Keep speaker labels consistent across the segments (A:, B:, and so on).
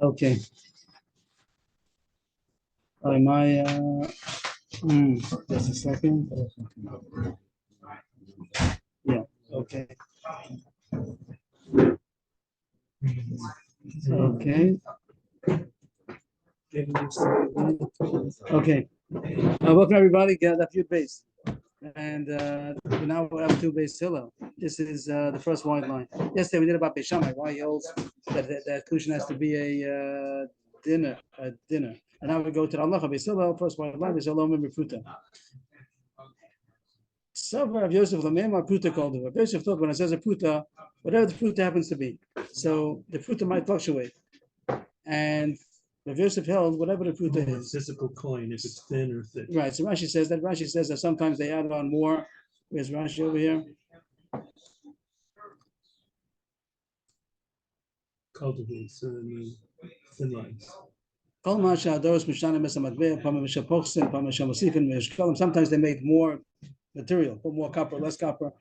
A: Okay. My just a second. Yeah. Okay. Okay. Okay. Welcome everybody. Get a few base, and now we have two base Hillel. This is the first white line. Yesterday we did about Beishamai. Why he holds that Kiddushin has to be a dinner, and now we go to the Allah Beis Hillel. First white line is Shalom and Refuta. Some of Yosef Lamema Pruta called it. Yosef thought when it says a Pruta, whatever the Pruta happens to be. So the Pruta might fluctuate. And Rav Yosef held whatever the Pruta is.
B: Physical coin, if it's thin or thick.
A: Right. So Rashi says that sometimes they add on more. Where's Rashi over here?
B: Cultivates thin lines.
A: Sometimes they make more material, put more copper, less copper,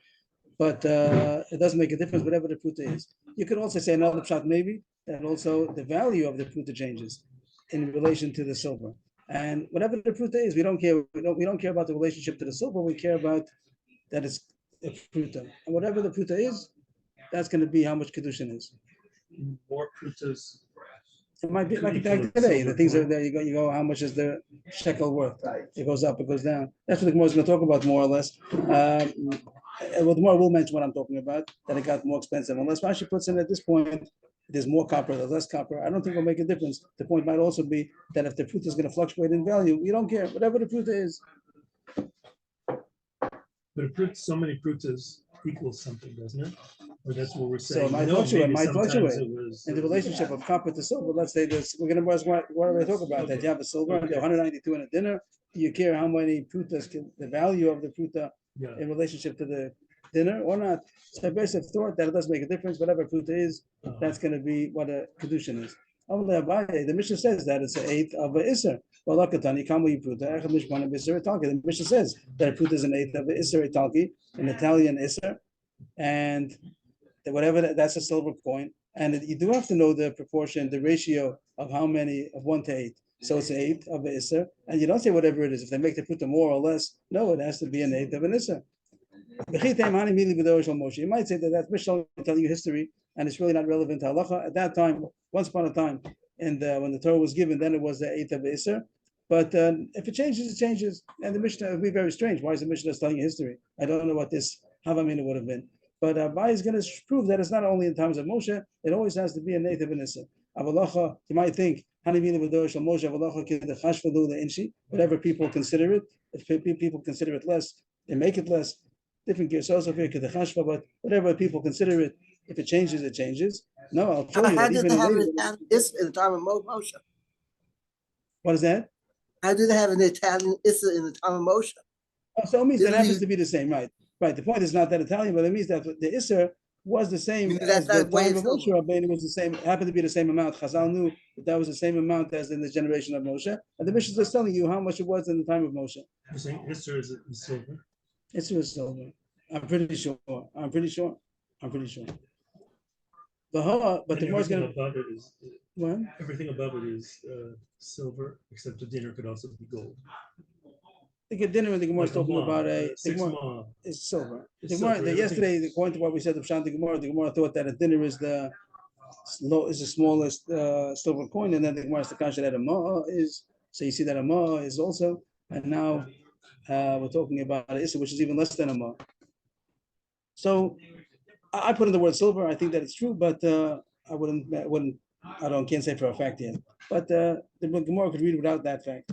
A: but it doesn't make a difference whatever the pruta is. You could also say another shot maybe that also the value of the pruta changes in relation to the silver. And whatever the pruta is, we don't care. We don't care about the relationship to the silver. We care about that it's a pruta, and whatever the pruta is, that's going to be how much Kiddushin is.
B: More prutas.
A: It might be like today. The things are there. You go. How much is the shekel worth? It goes up. It goes down. That's what the Gemara is going to talk about more or less. Well, the more will mention what I'm talking about. That it got more expensive. Unless Rashi puts in at this point, there's more copper, there's less copper. I don't think it'll make a difference. The point might also be that if the fruit is going to fluctuate in value, we don't care. Whatever the fruit is.
B: But so many prutas equals something, doesn't it? Or that's what we're saying.
A: So it might fluctuate. In the relationship of copper to silver, let's say this, we're going to ask what are we talking about? That you have a silver and 192 in a dinner. Do you care how many prutas, the value of the pruta in relationship to the dinner or not? So basic thought that it doesn't make a difference. Whatever pruta is, that's going to be what a Kiddushin is. The Mishnah says that it's an eighth of an Isser. The Mishnah says that a pruta is an eighth of an Isser Italki, an Italian Isser, and whatever that's a silver coin. And you do have to know the proportion, the ratio of how many of 1 to 8. So it's an eighth of an Isser, and you don't say whatever it is. If they make the pruta more or less, no, it has to be an eighth of an Isser. You might say that that's Mishnah telling you history, and it's really not relevant to halacha. At that time, once upon a time, and when the Torah was given, then it was the eighth of Isser. But if it changes, it changes. And the Mishnah would be very strange. Why is the Mishnah telling you history? I don't know what this Havamina would have been. But Abai is going to prove that it's not only in times of Moshe, it always has to be an eighth of an Isser. Avalacha, you might think, whatever people consider it, if people consider it less, they make it less. Different gears also here, but whatever people consider it, if it changes, it changes. No, I'll show you.
C: How did they have this in the time of Moshe?
A: What is that?
C: How do they have an Italian Issa in the time of Moshe?
A: Oh, so it means that happens to be the same, right? Right. The point is not that Italian, but it means that the Isser was the same as the time of Moshe Rabbeinu was the same, happened to be the same amount. Chazal knew that was the same amount as in the generation of Moshe. And the Mishnah is telling you how much it was in the time of Moshe.
B: You're saying Isser is silver?
A: Isser is silver. I'm pretty sure. But the more is going to.
B: Above it is,
A: what?
B: Everything above it is silver, except the dinner could also be gold.
A: The dinner and the Gemara is talking about is silver. The Gemara, yesterday, according to what we said of Shanti Gemara, the Gemara thought that a dinner is the smallest silver coin, and then the Gemara is the kasha that a ma is. So you see that a ma is also, and now we're talking about Issa, which is even less than a ma. So I put in the word silver. I think that it's true, but I can't say for a fact yet. But the Gemara could read without that fact.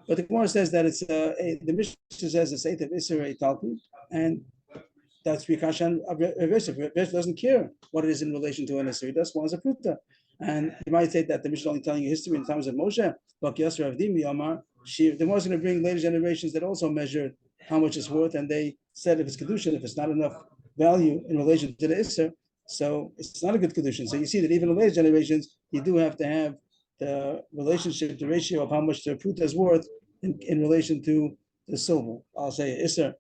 A: But the Gemara says that it's the Mishnah says it's eighth of Isser Italki, and that's Rikashan Rev doesn't care what it is in relation to an Isser. He just wants a pruta. And you might say that the Mishnah only telling you history in times of Moshe, but Yasser Avdimi Amar, the Gemara is going to bring later generations that also measured how much it's worth, and they said if it's Kiddushin, if it's not enough value in relation to the Isser, so it's not a good Kiddushin. So you see that even in later generations, you do have to have the relationship, the ratio of how much the pruta is worth in relation to the silver. I'll say Isser.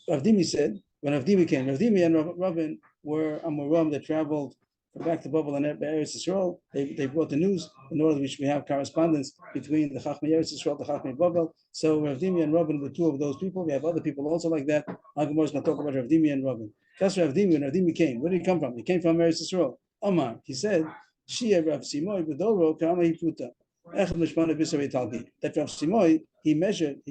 A: Avdimi said, when Avdimi came, Avdimi and Rabin were Amoram that traveled back to Babel and Eretz Yisrael, they brought the news in order which we have correspondence between the Chachmei Eretz Yisrael, the Chachmei Babel. So Rav Dimi and Rabban were two of those people. We have other people also like that. Gemara is going to talk about Rav Dimi and Rabban. That's Rav Dimi. When Rav Dimi came, where did he come from? He came from Eretz Yisrael. Omar, he said, Shia Rav Simoi B'doro Kama Hiputa. Echad Mishpana B'Sarei Talki. That Rav Simoi, he measured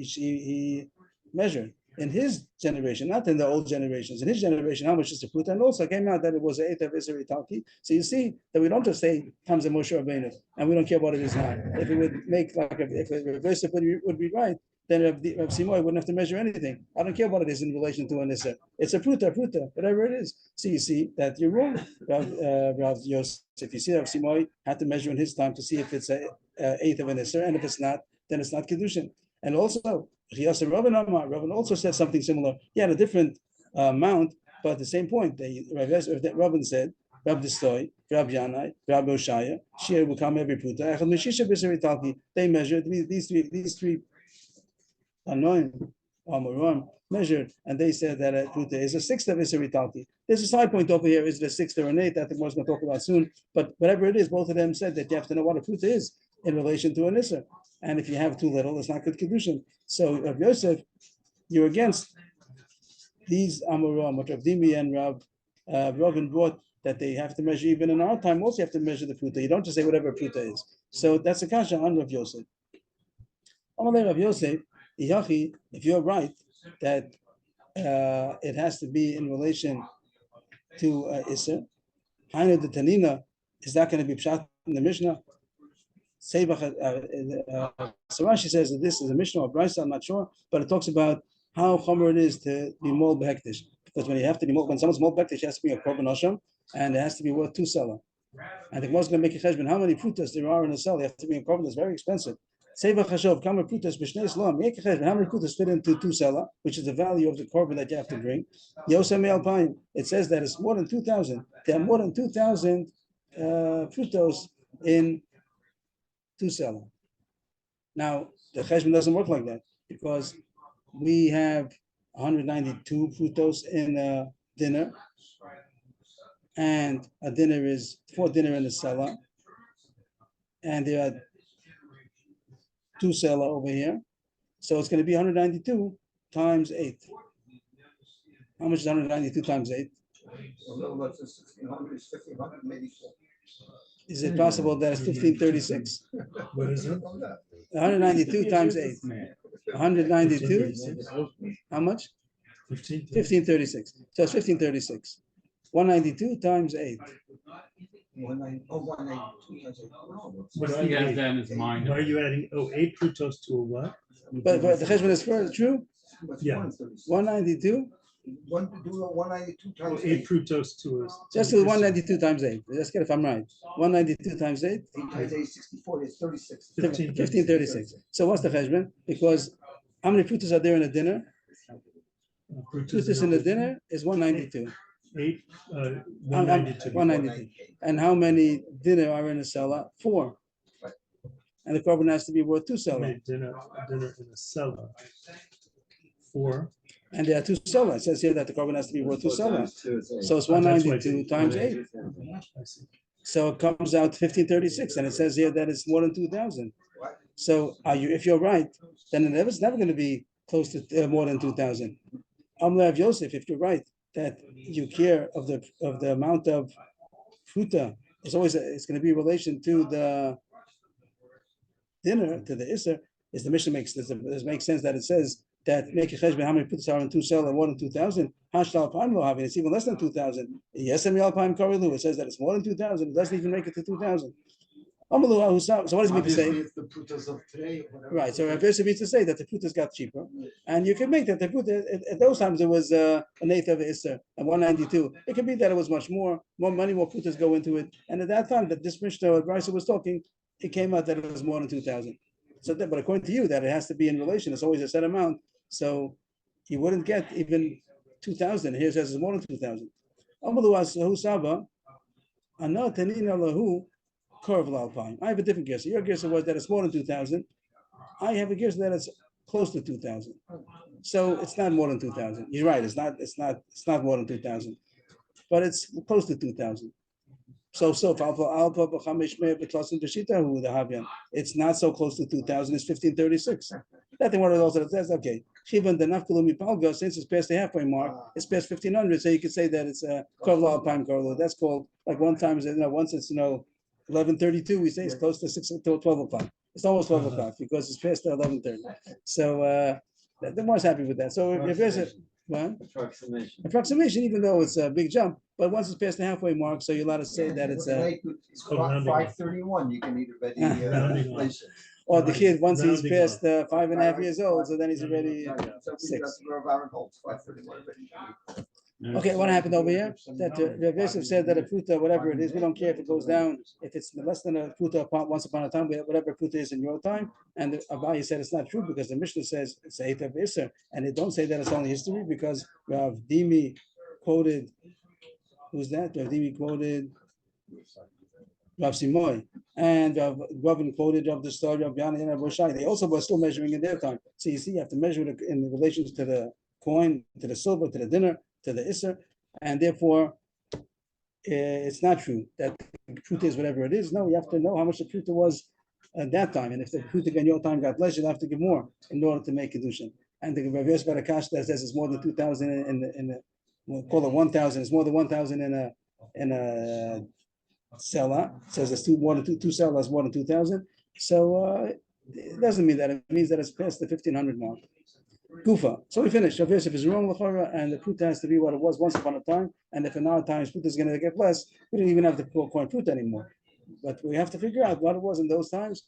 A: in his generation, not in the old generations, in his generation, how much is the fruit? And also came out that it was an eighth of Isri Talki. So you see that we don't just say comes a Moshe Rabbeinu, and we don't care what it is now. If it would make if a reverse would be right, then Rav Simoy wouldn't have to measure anything. I don't care what it is in relation to an Isser. It's a pruta, whatever it is. So you see that you're wrong, Rav Yosef. If you see Rav Simoy had to measure in his time to see if it's a eighth of an Isser, and if it's not, then it's not Kiddushin. And also, Rabban also said something similar. He had a different amount, but at the same point. Rabban said, Rab Distoy, Rab Yanai, Rab Oshaya, Shir will come every puta. They measured these three annoying measured, and they said that a puta is a sixth of Isri Talki. There's a side point over here. Is it a sixth or an eighth? I think we're going to talk about soon. But whatever it is, both of them said that you have to know what a puta is in relation to an Isser. And if you have too little, it's not good Kiddushin. So Rav Yosef, you're against these Amoram, what Rav Dimi and Rav Robin brought, that they have to measure. Even in our time, also you have to measure the pruta. You don't just say whatever pruta is. So that's a kasha on Rav Yosef. Amalei Rav Yosef, if you're right that it has to be in relation to Isser, Hainu the Tanina, is that going to be pshat in the Mishnah? So Rashi says that this is a Mishnah or Brisa, I'm not sure, but it talks about how chomer it is to be mol behektish. Because when you have to be when someone's mol behektish, it has to be a korban osham, and it has to be worth 2 selah. And the Gemara is going to make a cheshbon how many frutas there are in a cell. You have to be a korban that's very expensive. Seva chashov kamer frutas b'shnei slam. Make a cheshbon how many frutas fit into 2 selah, which is the value of the korban that you have to bring. Yosem alpayim. It says that it's more than 2,000. There are more than 2,000 frutos in 2 selah. Now the cheshbon doesn't work like that because we have 192 frutos in a dinner, and a dinner is 4 dinner in a selah, and there are 2 selah over here, so it's going to be 192 times 8. How much is 192 times 8? Is it possible that it's 1536?
B: What is it?
A: 192 times 8. 192. How much? 1536. So it's 1536. 192 times 8.
B: What are you adding? Why are you adding 8 fructose to a what?
A: But the cheshbon is true?
B: Yeah.
A: 192?
C: 192 times
B: 8 fructose to us.
A: Just do 192 times 8. Let's get if I'm right. 192 times 8?
C: 64 is 36.
A: 1536. So what's the cheshbon? Because how many frutas are there in a dinner? Frutas in a dinner is 192.
B: 192.
A: 192. And how many dinner are in a cellar? 4. And the korban has to be worth 2 selah.
B: Dinner in a cellar. 4.
A: And there are 2 selah. It says here that the korban has to be worth 2 selah. So it's 192 times 8. So it comes out 1536, and it says here that it's more than 2,000. So if you're right, then it's never going to be close to more than 2,000. Amrav Yosef, if you're right that you care of the amount of fruta, it's going to be in relation to the dinner, to the Isser. Is the Mishnah makes sense that it says that make a cheshbon how many frutas are in 2 selah and more than 2,000. Hashtal alpayim lo having, it's even less than 2,000. Yesem alpayim karilu, it says that it's more than 2,000. It doesn't even make it to 2,000. So what does it mean to say?
D: It's the frutas of today.
A: Right. So Rabbi Yosef means to say that the frutas got cheaper, and you can make that the fruta at those times it was an eighth of Isser and 192. It could be that it was much more money, more frutas go into it, and at that time that this Mishnah or Brisa was talking, it came out that it was more than 2,000. So, but according to you, that it has to be in relation. It's always a set amount. So you wouldn't get even 2,000. Here it says it's more than 2,000. I have a different guess. Your guess was that it's more than 2,000. I have a guess that it's close to 2,000. So it's not more than 2,000. You're right. It's not more than 2,000, but it's close to 2,000. It's not so close to 2000. It's 1536. That thing one of those that says okay. Since it's past the halfway mark, it's past 1500. So you could say that it's a Korla time Korla. That's called like one time. Once it's 11:32. We say it's close to 12 o'clock. It's almost 12 o'clock because it's past 11:30. So the more's happy with that. So if there's a approximation, even though it's a big jump, but once it's past the halfway mark, so you're allowed to say that it's
C: 5:31. You can either bet inflation.
A: or the kid once he's past 5.5 years old, so then he's already 6. Okay, what happened over here? That Rav Yosef said that a pruta, whatever it is, we don't care if it goes down, if it's less than a pruta once upon a time, whatever pruta is in your time. And Abaye said it's not true because the Mishnah says it's a eighth of Isser, and they don't say that it's only history because Rav Dimi quoted, who's that? Rav Dimi quoted Rav Simoy, and Ravin quoted of the story of Yana and Rav Shai. They also were still measuring in their time. So you see, you have to measure it in relation to the coin, to the silver, to the dinner, to the Isser, and therefore it's not true that the pruta is whatever it is. No, you have to know how much the pruta was at that time, and if the pruta in your time got less, you'll have to give more in order to make Kiddushin. And the Rav Yosef Barakash that says it's more than 2,000 we'll call it 1,000. It's more than 1,000 in a seller. It says it's more than two sellers, more than 2,000. So it doesn't mean that. It means that it's past the 1,500 mark. Gufa. So we finished. Rav Yosef is wrong, and the pruta has to be what it was once upon a time. And if in our times pruta is going to get less, we don't even have to call coin pruta anymore. But we have to figure out what it was in those times,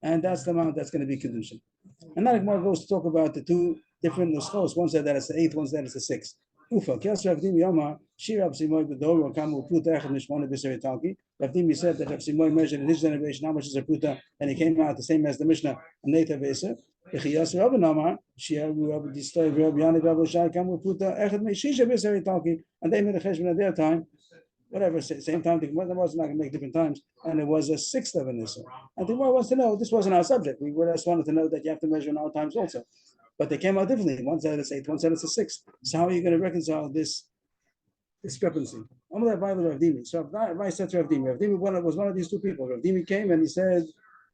A: and that's the amount that's going to be Kiddushin. And now the Gemara goes to talk about the two different nuschos. One said that it's the 8th, one said it's the 6th. Ufa. Kias Rav Dimi Yoma Shir Rav Simoy B'Dor Kamu Pruta Echad Mishmona B'Seri Talki. Rav Dimi said that Rav Simoy measured in his generation how much is a pruta, and he came out the same as the Mishnah, an 8th of Eser. Echiyas Rav Nama Shir Rav Distoy Rav Yani Rav Shai Kamu Pruta Echad Mishisha B'Seri Talki, and they made a cheshbon at their time. Whatever, same time, the Gemara was not going to make different times, and it was a 6th of an Isser. And the Gemara wants to know, this wasn't our subject. We just wanted to know that you have to measure in our times also. But they came out differently. One said it's 8th, one said it's a 6th. So how are you going to reconcile this discrepancy? I'm going to buy the Rav Dimi. So I said to Rav Dimi. Rav Dimi was one of these two people. Rav Dimi came and he said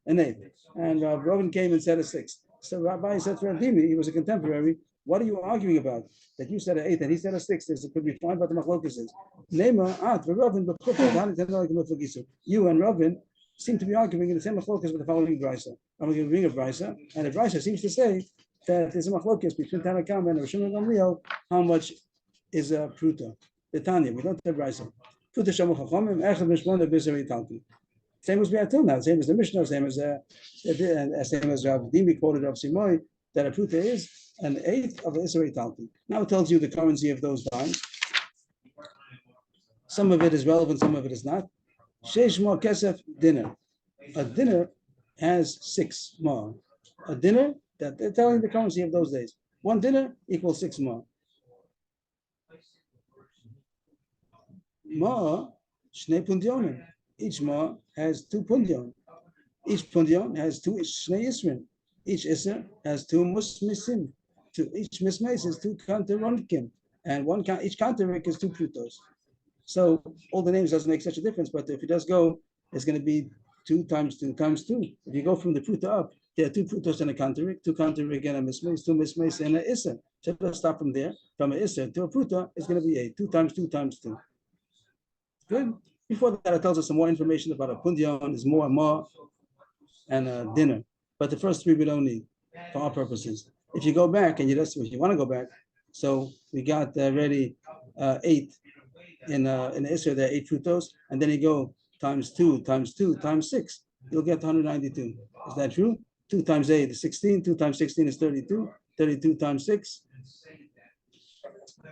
A: an 8th. And Rav Rovin came and said a 6th. So Rabbi said to Rav Dimi, he was a contemporary, what are you arguing about? That you said an 8th and he said a 6th. It could be fine, but the machlokas is. You and Rovin seem to be arguing in the same machlokas with the following brisa. I'm going to bring a brisa, and the brisa seems to say that there's a machlokas between Tanakam and Rosh Gamliel, how much is a pruta. The Tanya, we don't have brisa. Pruta shamu chachamim echad mishmona b'zeri talki. Same as we had till now, same as the Mishnah, same as Rav Dimi quoted Rav Simoy, that a pruta is an 8th of the Isserei Talki. Now it tells you the currency of those times. Some of it is relevant, some of it is not. Sheish ma kesef dinner. A dinner has 6 ma. A dinner, that they're telling the currency of those days. 1 dinner equals 6 ma. Ma, shnei pundionim. Each ma has 2 pundion. Each pundion has 2 shnei isrin. Each isser has 2 musmisim. Each mismace is 2 kanteronkim, and each kanterik is 2 plutos. So all the names doesn't make such a difference, but if it does go, it's going to be 2 times 2 times 2. If you go from the pluta up, there are 2 plutos and a kanterik, 2 kanterik and a mismace, 2 mismace and an isser. So let's stop from there. From an isser to a pluta, it's going to be 8. 2 times 2 times 2. Good. Before that, it tells us some more information about a pundion, is more ma, and a dinner. But the first 3 we don't need for our purposes. If you go back and if you want to go back, so we got already 8 in Isra, there are 8 frutos, and then you go times 2 times 2 times 6, you'll get 192. Is that true? 2 times 8 is 16, 2 times 16 is 32, 32 times 6.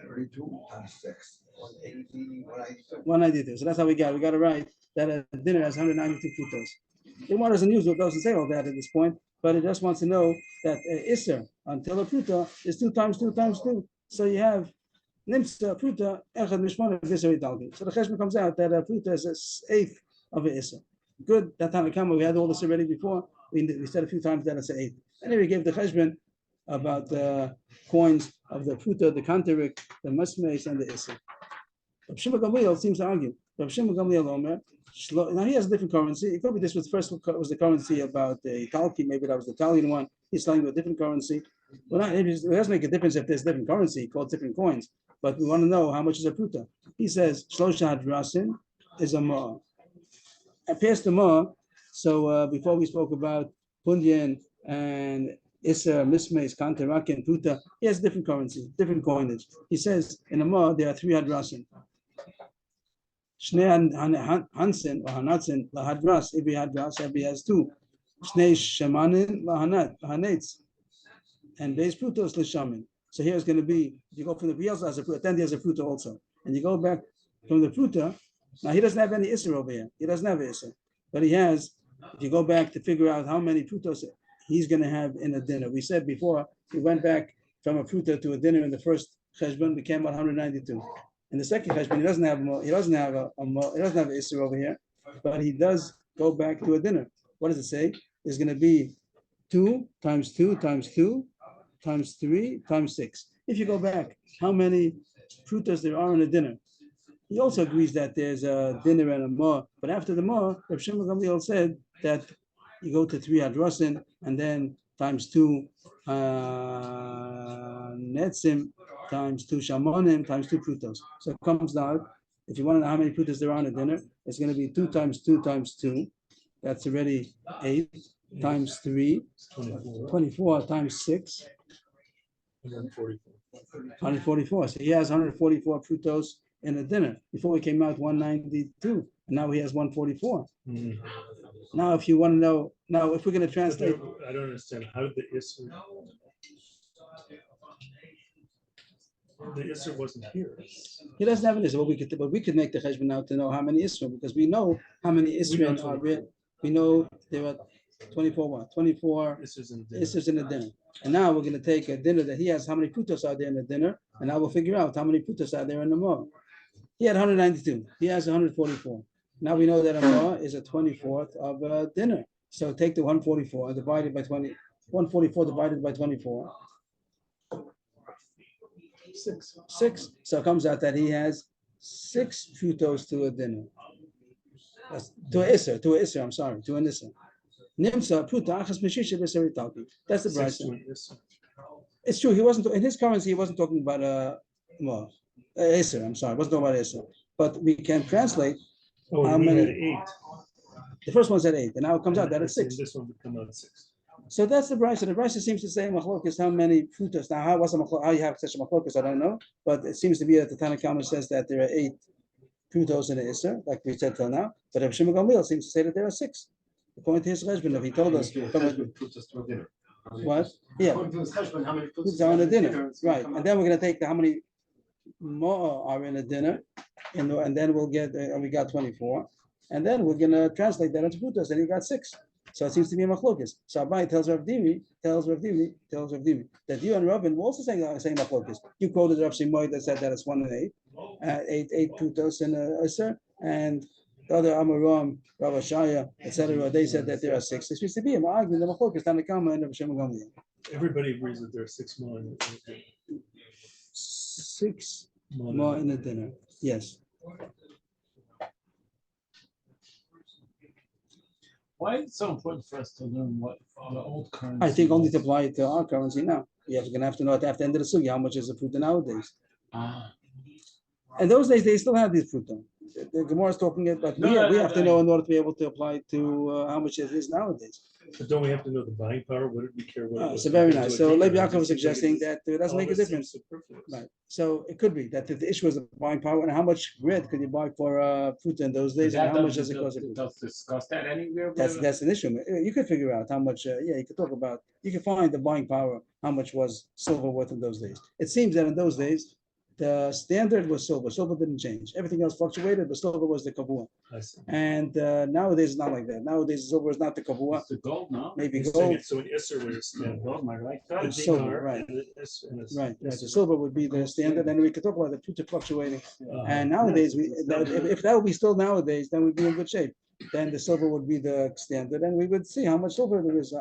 C: 32 times 6, 182.
A: 192. So that's how we got it. We got it right that a dinner has 192 frutos. The Gemara doesn't say all that at this point, but it just wants to know that Isser until a pruta is 2 times 2 times 2. So you have Nimsa pruta echad mishmona b'Isser talki. So the cheshbon comes out that a pruta is 1/8 of an Isser. Good. That time we had all this already before. We said a few times that it's an 8th. And then we gave the cheshbon about the coins of the pruta, the kanterik, the musmace, and the Isser. Shimon Gamliel seems to argue Rav Shimon Gamliel Omer. Now he has a different currency. It could be this was the currency about the Talki. Maybe that was the Italian one. He's selling with a different currency. Well, it doesn't make a difference if there's different currency called different coins. But we want to know how much is a pruta. He says Shlosha Hadrasin is a ma. And past the ma. So before we spoke about Pundian and Isser, Mismace, Kantaraki, and Pruta, he has different currency, different coinage. He says in a ma there are 3 hadrasim. Shnei Hansen or Hanatsen lahadras. Every hadras, every has 2. Shnei Shemanin lahanetz. And base Prutos l'shamin. So here's going to be, if you go from the Rios as a Pruta, then there's a Pruta also. And you go back from the Pruta, now he doesn't have any Isser over here. He doesn't have Isser. But he has, if you go back to figure out how many Prutos he's going to have in a dinner. We said before, we went back from a Pruta to a dinner in the first Cheshbon, became 192. In the second Cheshbon, he doesn't have Isser over here, but he does go back to a dinner. What does it say? There's going to be 2 times 2 times 2 times 3 times 6. If you go back, how many prutas there are in a dinner? He also agrees that there's a dinner and a ma, but after the ma, Rav Shimon Gamliel said that you go to 3 hadrasin and then times 2 netzim times 2 shamonim times 2 prutos. So it comes down, if you want to know how many prutas there are in a dinner, it's going to be 2 times 2 times 2. That's already 8 times 3, 24 times 6. 144. So he has 144 prutos in a dinner. Before we came out 192, and now he has 144. Now, if you want to know, now if we're going to translate,
B: I don't understand how did the Isser wasn't here.
A: He doesn't have an Isra, but we could make the cheshbon now to know how many Isra, because we know how many Isra are. We know there are 24 Isras in a dinner. And now we're going to take a dinner that he has. How many putos are there in the dinner? And now we'll figure out how many putos are there in the ma. He had 192. He has 144. Now we know that a ma is a 24th of a dinner. So take the 144 divided by 20. 144 divided by 24. 6. So it comes out that he has 6 putos to a dinner. To an Isser, I'm sorry, to an Isser. Nimsa pruta achas meshisha b'seri talki. That's the price. It's true. He wasn't in his currency. He wasn't talking about Isser. I'm sorry, wasn't talking about Isser. But we can translate how many.
B: Had 8.
A: The first one said 8, and now it comes out that it's 6.
B: This one would come out 6.
A: So that's the price. And the price seems to say machlokas how many prutas. Now how you have such a machlokas, I don't know. But it seems to be that the Tanna Kama says that there are 8 prutos in the Isser, like we said till now. But Rav Shimon Gamliel seems to say that there are 6. According to his husband, if he told us what? Yeah. According to his husband, how many prutas are in a dinner? Right. And then we're going to take how many more are in a dinner, and then we'll get, we got 24. And then we're going to translate that into prutas, and he got 6. So it seems to be a machlokas. So Abai tells Rav Dimi that you and Rabin were also saying machlokas. You quoted Rav Shimoy that said that it's 1 and 8, 8 prutos in a Isser, and the other Avrohom, Rav Ashaya, etc. They said that there are 6. There seems to be an argument. The machlokas Tanna Kama and Rav Shimon Gamliel.
B: Everybody agrees that there are 6 more.
A: 6 more in the dinner. Yes.
D: Why is it so important for us to learn what the old currency?
A: I think only to apply it to our currency now. You're going to have to know at the end of the sugi how much is a pruta nowadays. And those days they still have these pruta. The Gemara is talking about we have to know in order to be able to apply it to how much it is nowadays.
B: But don't we have to know the buying power? What did we care what it was?
A: So very nice. So Levi Yaakov was suggesting that it doesn't make a difference. Right. So it could be that the issue was the buying power and how much bread could you buy for fruit in those days and how much does it cost?
D: Does discuss that anywhere?
A: That's an issue. You could figure out how much. You could talk about. You can find the buying power. How much was silver worth in those days? It seems that in those days the standard was silver. Silver didn't change. Everything else fluctuated, but silver was the kavua. And nowadays it's not like that. Nowadays silver is not the kavua.
D: It's the gold, no?
A: Maybe gold.
B: So an Isser was standard.
D: Gold, am I right?
A: It's silver, right? Right. So silver would be the standard, and we could talk about the future fluctuating. And nowadays, if that would be still nowadays, then we'd be in good shape. Then the silver would be the standard, and we would see how much silver there is,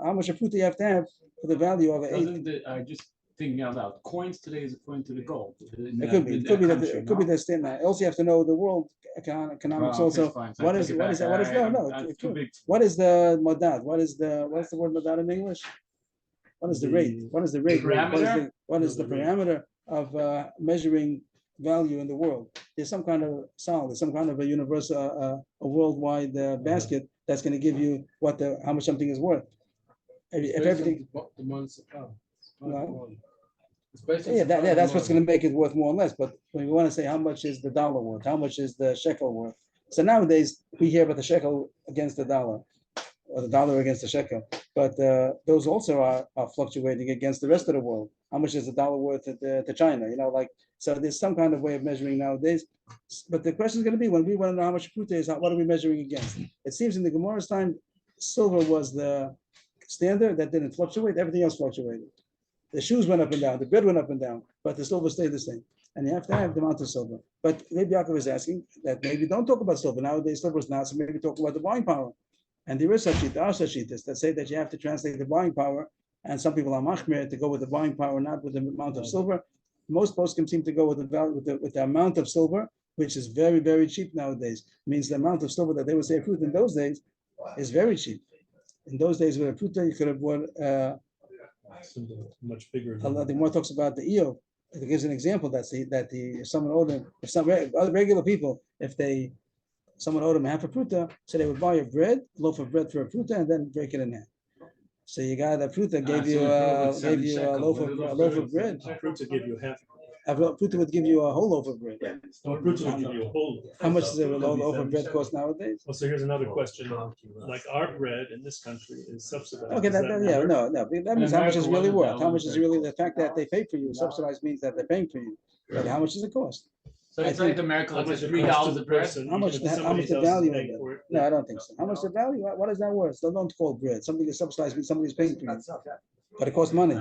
A: how much a fruit you have to have for the value of an 8.
D: thinking out loud. Coins today is according to the gold.
A: It could be. It could be that. It could be the standard. Also, you have to know the world economics. Also, what is no. It could be. What is the madad? What's the word madad in English? What is the rate? What is the rate? What is the parameter of measuring value in the world? There's some kind of solid, some kind of a universal, a worldwide basket that's going to give you how much something is worth. If everything, that's what's going to make it worth more or less. But when we want to say how much is the dollar worth, how much is the shekel worth? So nowadays we hear about the shekel against the dollar, or the dollar against the shekel. But those also are fluctuating against the rest of the world. How much is the dollar worth to China? So there's some kind of way of measuring nowadays. But the question is going to be, when we want to know how much pruta is, what are we measuring against? It seems in the Gemara's time, silver was the standard that didn't fluctuate. Everything else fluctuated. The shoes went up and down, the bread went up and down, but the silver stayed the same. And you have to have the amount of silver. But maybe Yaakov is asking that maybe don't talk about silver. Nowadays silver is not, so maybe talk about the buying power. And there are such shittas that say that you have to translate the buying power, and some people are machmir to go with the buying power, not with the amount of silver. Most poskim seem to go with the value with the amount of silver, which is very, very cheap nowadays. It means the amount of silver that they would say fruit in those days is very cheap. In those days with a fruit, you could have bought
B: much bigger.
A: The more talks about the Eov. It gives an example if someone owed them, if some other regular people, someone owed them half a pruta, so they would buy a loaf of bread for a pruta and then break it in half. So you got a pruta gave you a loaf of bread.
B: Pruta gave you half.
A: A pruta would give you a whole loaf of bread.
B: Pruta would give you a whole.
A: How much does a loaf of bread cost nowadays?
B: Well, so here's another question. Like our bread in this country is subsidized.
A: Okay, no. That means how much is really worth. How much is really the fact that they pay for you? Subsidized means that they're paying for you. But how much does it cost?
D: So it's like America, like $3 a bread.
A: How much the value of it? No, I don't think so. How much the value? What is that worth? So don't call bread. Something is subsidized means somebody's paying for you. But it costs money.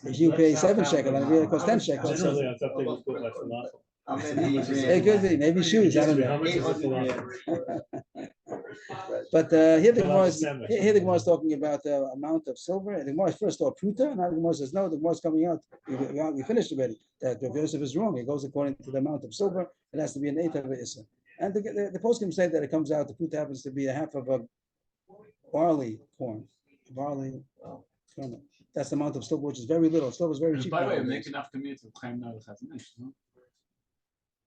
A: If you pay 7 shekels and it really costs 10 shekels.
B: Generally, I thought they would put like falafel.
A: It could be, maybe shoes. I don't know. But here the Gemara is talking about the amount of silver. The Gemara first thought pruta, and now the Gemara says no. The Gemara is coming out. We finished already. That Rav Yosef is wrong. It goes according to the amount of silver. It has to be an eighth of a issa. And the poskim say that it comes out. The pruta happens to be a half of a barley corn. That's the amount of silver, which is very little. Silver is very cheap.
D: By the way, make enough to me to claim now it has an issue, no?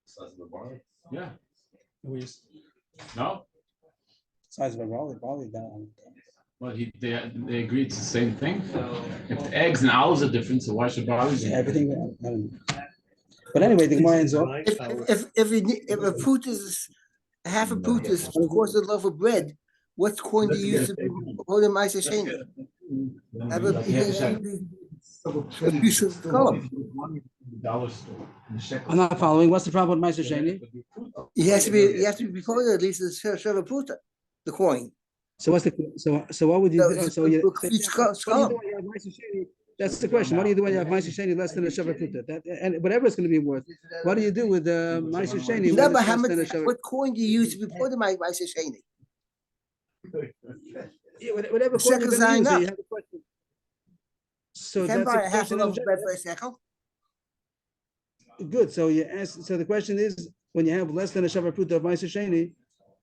C: Size of the barley?
D: Yeah.
A: No? Size of a barley down.
D: Well, they agreed it's the same thing. If the eggs and olives are different, so why should barley?
A: Everything. I don't know. But anyway, the Gemara ends up.
E: If a fruit is half a fruit is of course a loaf of bread, what coin do you use to hold in Ma'aser Sheni? Have a piece of color.
A: I'm not following. What's the problem with Ma'aser Sheni?
E: You have to be before at least the Sheva Pruta, the coin.
A: So what's so what would you do? So you that's the question. What do you do when you have Ma'aser Sheni less than a Sheva Pruta? And whatever it's going to be worth. What do you do with Ma'aser Sheni?
E: What coin do you use before the Ma'aser Sheni?
A: Yeah, whatever coin you're going to use. You have a question. So
E: can buy a half a loaf of bread for a shekel.
A: Good. So you ask. So the question is, when you have less than a Sheva Pruta of Ma'aser Sheni,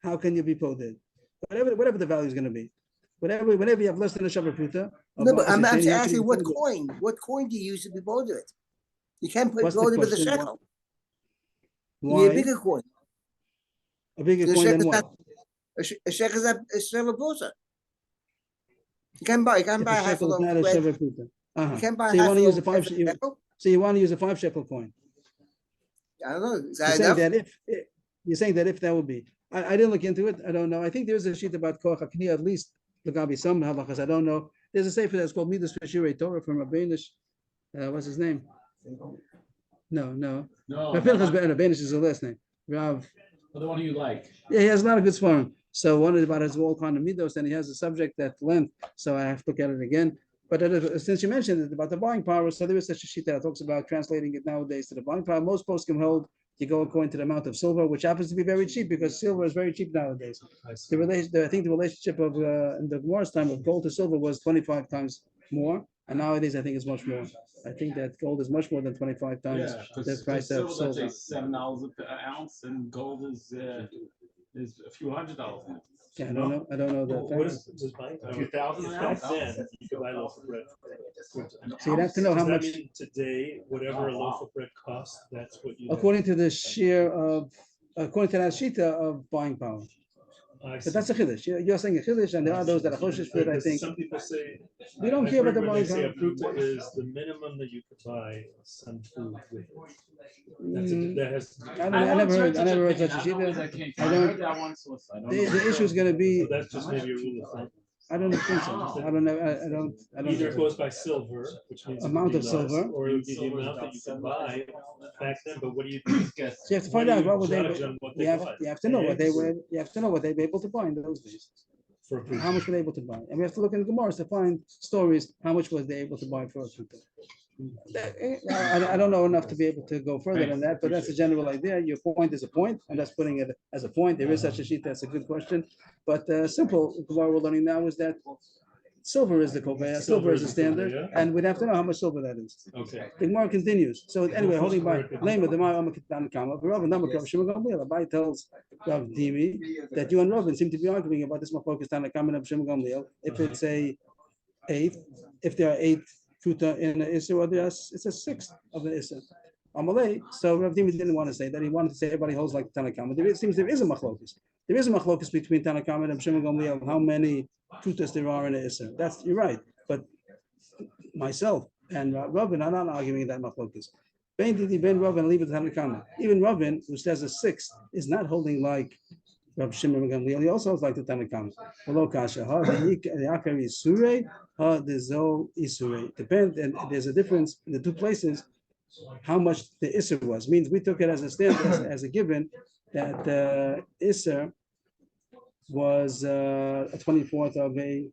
A: how can you be poded? Whatever the value is going to be. Whenever you have less than a Sheva Pruta.
E: No, but I'm asking what coin? What coin do you use to be poded it? You can't put it with a shekel.
A: Why?
E: You need a bigger coin.
A: A bigger coin than what?
E: A shekel is a Sheva Pruta. You can buy half a loaf of bread. You can buy half a loaf of bread.
A: So you want to use a 5 shekel coin?
E: I don't know.
A: You're saying that if that would be. I didn't look into it. I don't know. I think there's a sheet about Koach HaKniya, at least there got to be some halachas. I don't know. There's a sefer that's called Midas Feshirei Torah from Rabbinish. What's his name? No. Rabbinish is the last name. Rav.
D: Well, the one you like.
A: Yeah, he has a lot of good svarim. So one is about his all kind of midos, and he has a subject at length. So I have to look at it again. But since you mentioned it about the buying power, so there is such a sheet that talks about translating it nowadays to the buying power. Most poskim hold you go according to the amount of silver, which happens to be very cheap because silver is very cheap nowadays. I think the relationship of in the Gemara's time of gold to silver was 25 times more, and nowadays I think it's much more. I think that gold is much more than 25 times
D: Yeah,
A: the
D: because
A: price of
D: silver, let's say
A: silver.
D: $7 per ounce, and gold is a few $100s.
A: Yeah, I don't know
B: What
A: the
B: is this buying?
D: A few thousand an
B: Back
D: ounce.
B: then, you could buy a loaf of bread.
A: So you'd have to know how
B: Does that
A: much,
B: mean today, whatever a loaf of bread costs, that's what you.
A: according to the share of, according to that shita of buying power.
B: I
A: But
B: see.
A: that's a chiddush. You're saying a chiddush, and there are those that are choshesh for it. I
B: Because
A: think
B: some people say.
A: we don't
B: I've
A: care about
B: heard
A: the
B: where
A: buying
B: they say
A: power.
B: a pruta is the minimum that you could buy some food with. That has.
A: I never heard such a
D: I don't know where
A: shita.
D: that came
A: I
D: from. I
A: don't-
D: heard that once. I don't
A: The
D: know.
A: issue is going to
B: So
A: be.
B: that's just maybe a rule of thumb.
A: I don't think so. I don't know. I don't.
B: Either it
A: know.
B: goes by silver, which means it
A: Amount
B: would be
A: of
B: less,
A: silver.
B: or it would be the amount that you could buy back then. But what do you think?
A: So you have to find out what would they.
B: Judge on what they bought?
A: You have to know what they
B: Eggs
A: were. You have to know what they were able to buy in those days.
B: For a pruta.
A: How much were they able to buy? And we have to look in the Gemara to find stories. How much was they able to buy for a pruta? I don't know enough to be able to go further than that, but that's a general idea. Your point is a point, and that's putting it as a point. There is such a sheet. That's a good question, but simple. What we're learning now is that silver is the koveya, silver is the standard, and we'd have to know how much silver that is.
B: Okay.
A: The Gemara continues. So anyway, holding by name of the Abai tells Rav Dimi that you and Robin seem to be arguing about this machlokas Tanakam and Rav Shimon Gamliel. If it's a eighth, if there are 8 fruta in the Isser, or it's a sixth of the Isser. Amalei. So Rav Dimi didn't want to say that. He wanted to say everybody holds like Tanakam. It seems there is a machlokas. There is a machlokas between Tanakam and Rav Shimon Gamliel. How many frutas there are in the Isser? That's you're right. But myself and Robin are not arguing that machlokas. Ben Robin leave it to Tanakam. Even Robin, who says a sixth, is not holding like Rav Shimon Gamliel. He also holds like the Tanakam. Hello, Kasha. Ha the Yakari Isure. Ha the Zo Isure. Depends, and there's a difference in the two places. How much the Isser was means we took it as a standard, as a given that the Isser was a 24th of a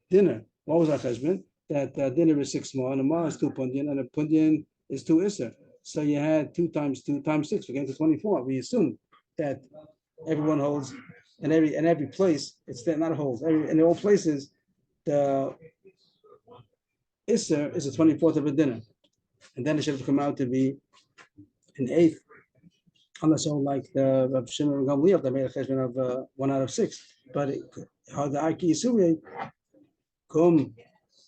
A: dinner. What was our husband? That dinner is 6 more, and a ma is 2 pundian, and a pundian is 2 Isser. So you had 2 times 2 times 6. We came to 24. We assume that everyone holds in every place. It's not holds. In all places, the Isser is a 24th of a dinner, and then it should have come out to be an 8th. Unless so like the Rav Shimon Gamliel that made a cheshbon of 1 out of 6. But how the Arki Yisuri come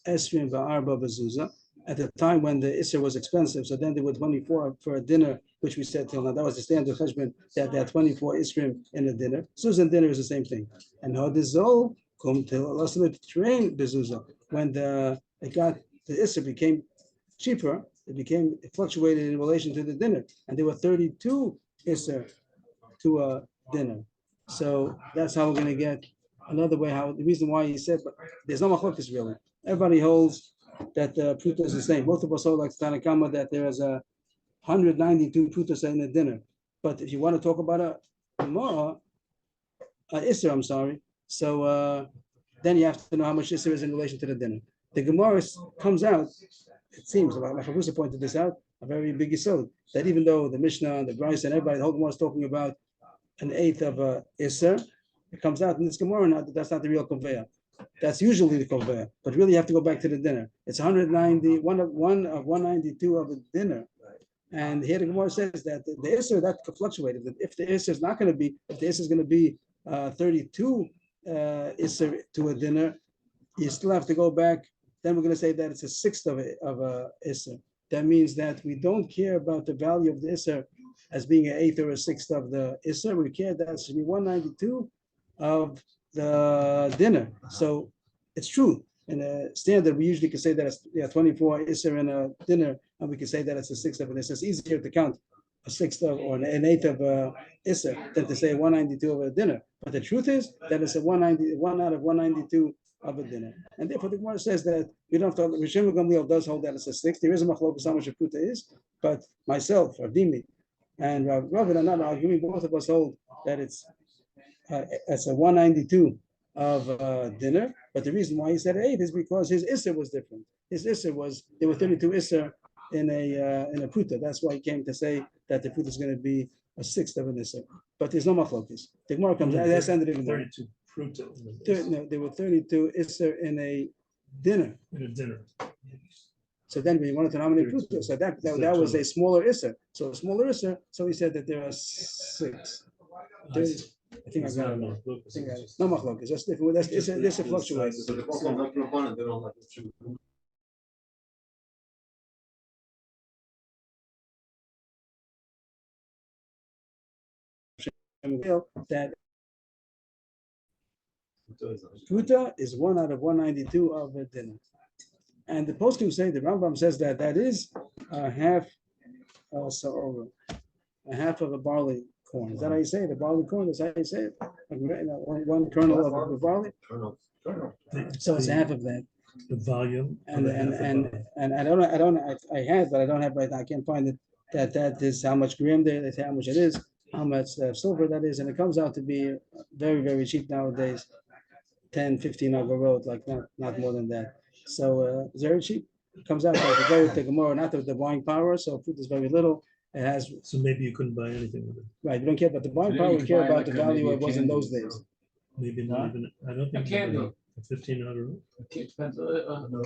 A: Esrim va'arba bezuza at the time when the Isser was expensive, so then they were 24 for a dinner, which we said till now. That was the standard cheshbon that they had 24 Isrim in a dinner. Susan dinner is the same thing. And how this all come till train bezuza when the Isser became cheaper, it fluctuated in relation to the dinner, and there were 32 Isser to a dinner. So that's how we're going to get another way. How the reason why he said, but there's no machlokas really. Everybody holds that the pruta is the same. Both of us hold like Tanakama that there is a 192 prutas in a dinner. But if you want to talk about a Isser, I'm sorry. So then you have to know how much Isser is in relation to the dinner. The Gemara comes out. It seems, like Chavusa pointed this out, a very big yisod, that even though the Mishnah and the Bryce and everybody, the whole Gemara is talking about an 1/8 of a Isser, it comes out in this Gemara now that that's not the real konveya. That's usually the konveya, but really you have to go back to the dinner. It's 190, one of 192 of a dinner. And here the Gemara says that the Isser, that fluctuated. If the Isser is not going to be, if the Isser is going to be 32 Isser to a dinner, you still have to go back. Then we're going to say that it's a 1/6 of a Isser. That means that we don't care about the value of the Isser as being an 1/8 or a 1/6 of the Isser. We care that it should be 192 of the dinner. So it's true. In a standard, we usually can say that it's 24 Isser in a dinner, and we can say that it's a 1/6 of an Isser. It's easier to count a 1/6 of or an 1/8 of a Isser than to say 192 of a dinner. But the truth is that it's a 1 out of 192 of a dinner. And therefore the Gemara says that we don't have to, Rav Shimon Gamliel does hold that it's a 6. There is a machlokas how much a pruta is, but myself, Rav Dimi, and Rav Robin are not arguing. Both of us hold that it's a 192 of dinner. But the reason why he said 8 is because his Isser was different. His Isser was, there were 32 Isser in a pruta. That's why he came to say that the pruta is going to be a 1/6 of an Isser. But there's no machlokas. The Gemara comes, that's ended in
B: 32 pruta.
A: No, there were 32 Isser in a dinner.
B: In a dinner.
A: So then we wanted to know how many pruta. So that was a smaller isser. So a smaller isser. So we said that there are 6. I think I got it. No machlok. It's just different. This fluctuates. That pruta is 1 out of 192 of a dinner. And the poskim say, the Rambam says that is a half, a half of a barley corn. Is that how you say it? The barley corn? Is that how you say it? One kernel of the barley. So it's half of that.
B: The volume.
A: And I don't know. I have, but I don't have right now. I can't find it. That is how much gram there is, how much it is, how much silver that is, and it comes out to be very, very cheap nowadays. 10, 15 of a road, like not more than that. So it's very cheap. It comes out like go with the Gemara, not with the buying power. So food is very little. It has.
B: So maybe you couldn't buy anything with it.
A: Right, you don't care about the buying power. You care about the value it was in those days.
B: Maybe not even. I don't think.
D: Candy.
B: 1,500.
D: It depends.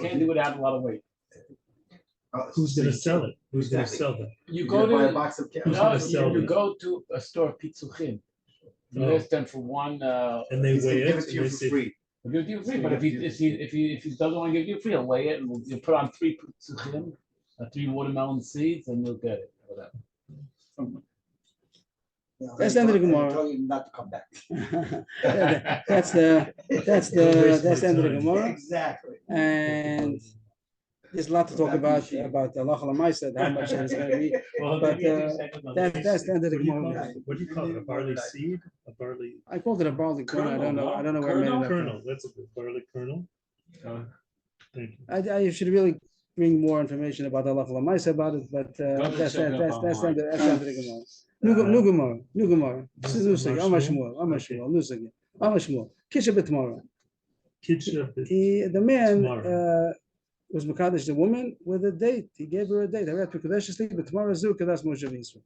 D: Candy would add a lot of weight.
B: Who's going to sell it? Who's going to sell that?
D: You go
C: buy a
D: to
C: box of candy.
D: no,
B: sell
D: you
B: it?
D: go to a store, Pitzuchim. You
B: Oh.
D: list them for one.
B: And they
C: He's gonna
B: weigh
C: give
B: it.
C: it to
B: And
C: you
B: they
C: for
B: say,
C: free.
D: He'll give it to you free, but if he doesn't want to give you free, he'll weigh it and you put on 3 Pitzuchim, 3 watermelon seeds, and you'll get it. Whatever.
A: That's the end of the Gemara.
C: Tell you not to come back.
A: That's the end of the Gemara.
C: Exactly.
A: And there's a lot to talk about the halacha l'maaseh, how much it's going to be.
D: Well,
A: But
D: maybe you do second on the
A: that's the end of the Gemara.
B: What do you call it? A barley seed? A barley
A: I called it a barley corn. I don't know where I made it up from.
B: kernel. That's a barley kernel. Thank you.
A: I should really bring more information about the halacha l'maaseh about it, but that's the end of the Gemara. New Gemara. This is Nusag. Amashmuel. Nusag. Amashmuel. Kisha b'tmara. The man was Mekadesh the woman with a date. He gave her a date. I read Pekudeshly, but tomorrow Zu Kadas Moshe Yisrael.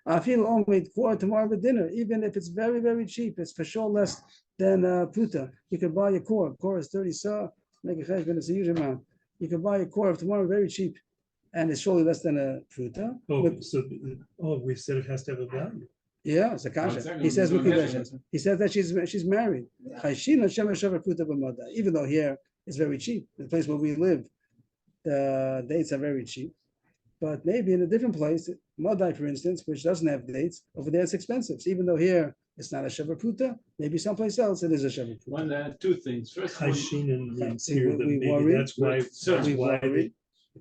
A: I feel only for tomorrow for dinner, even if it's very, very cheap. It's for sure less than Pruta. You could buy a core. Core is 30 sa. Make a cheshbon, it's a huge amount. You could buy a core of tomorrow very cheap. And it's surely less than a Pruta.
B: We said it has to have a value.
A: Yeah, it's a kasha. He says he says that she's married. Even though here it's very cheap, the place where we live, the dates are very cheap. But maybe in a different place, Madai, for instance, which doesn't have dates, over there it's expensive. So even though here it's not a Sheva Pruta, maybe someplace else it is a Sheva Pruta.
D: Two things. First,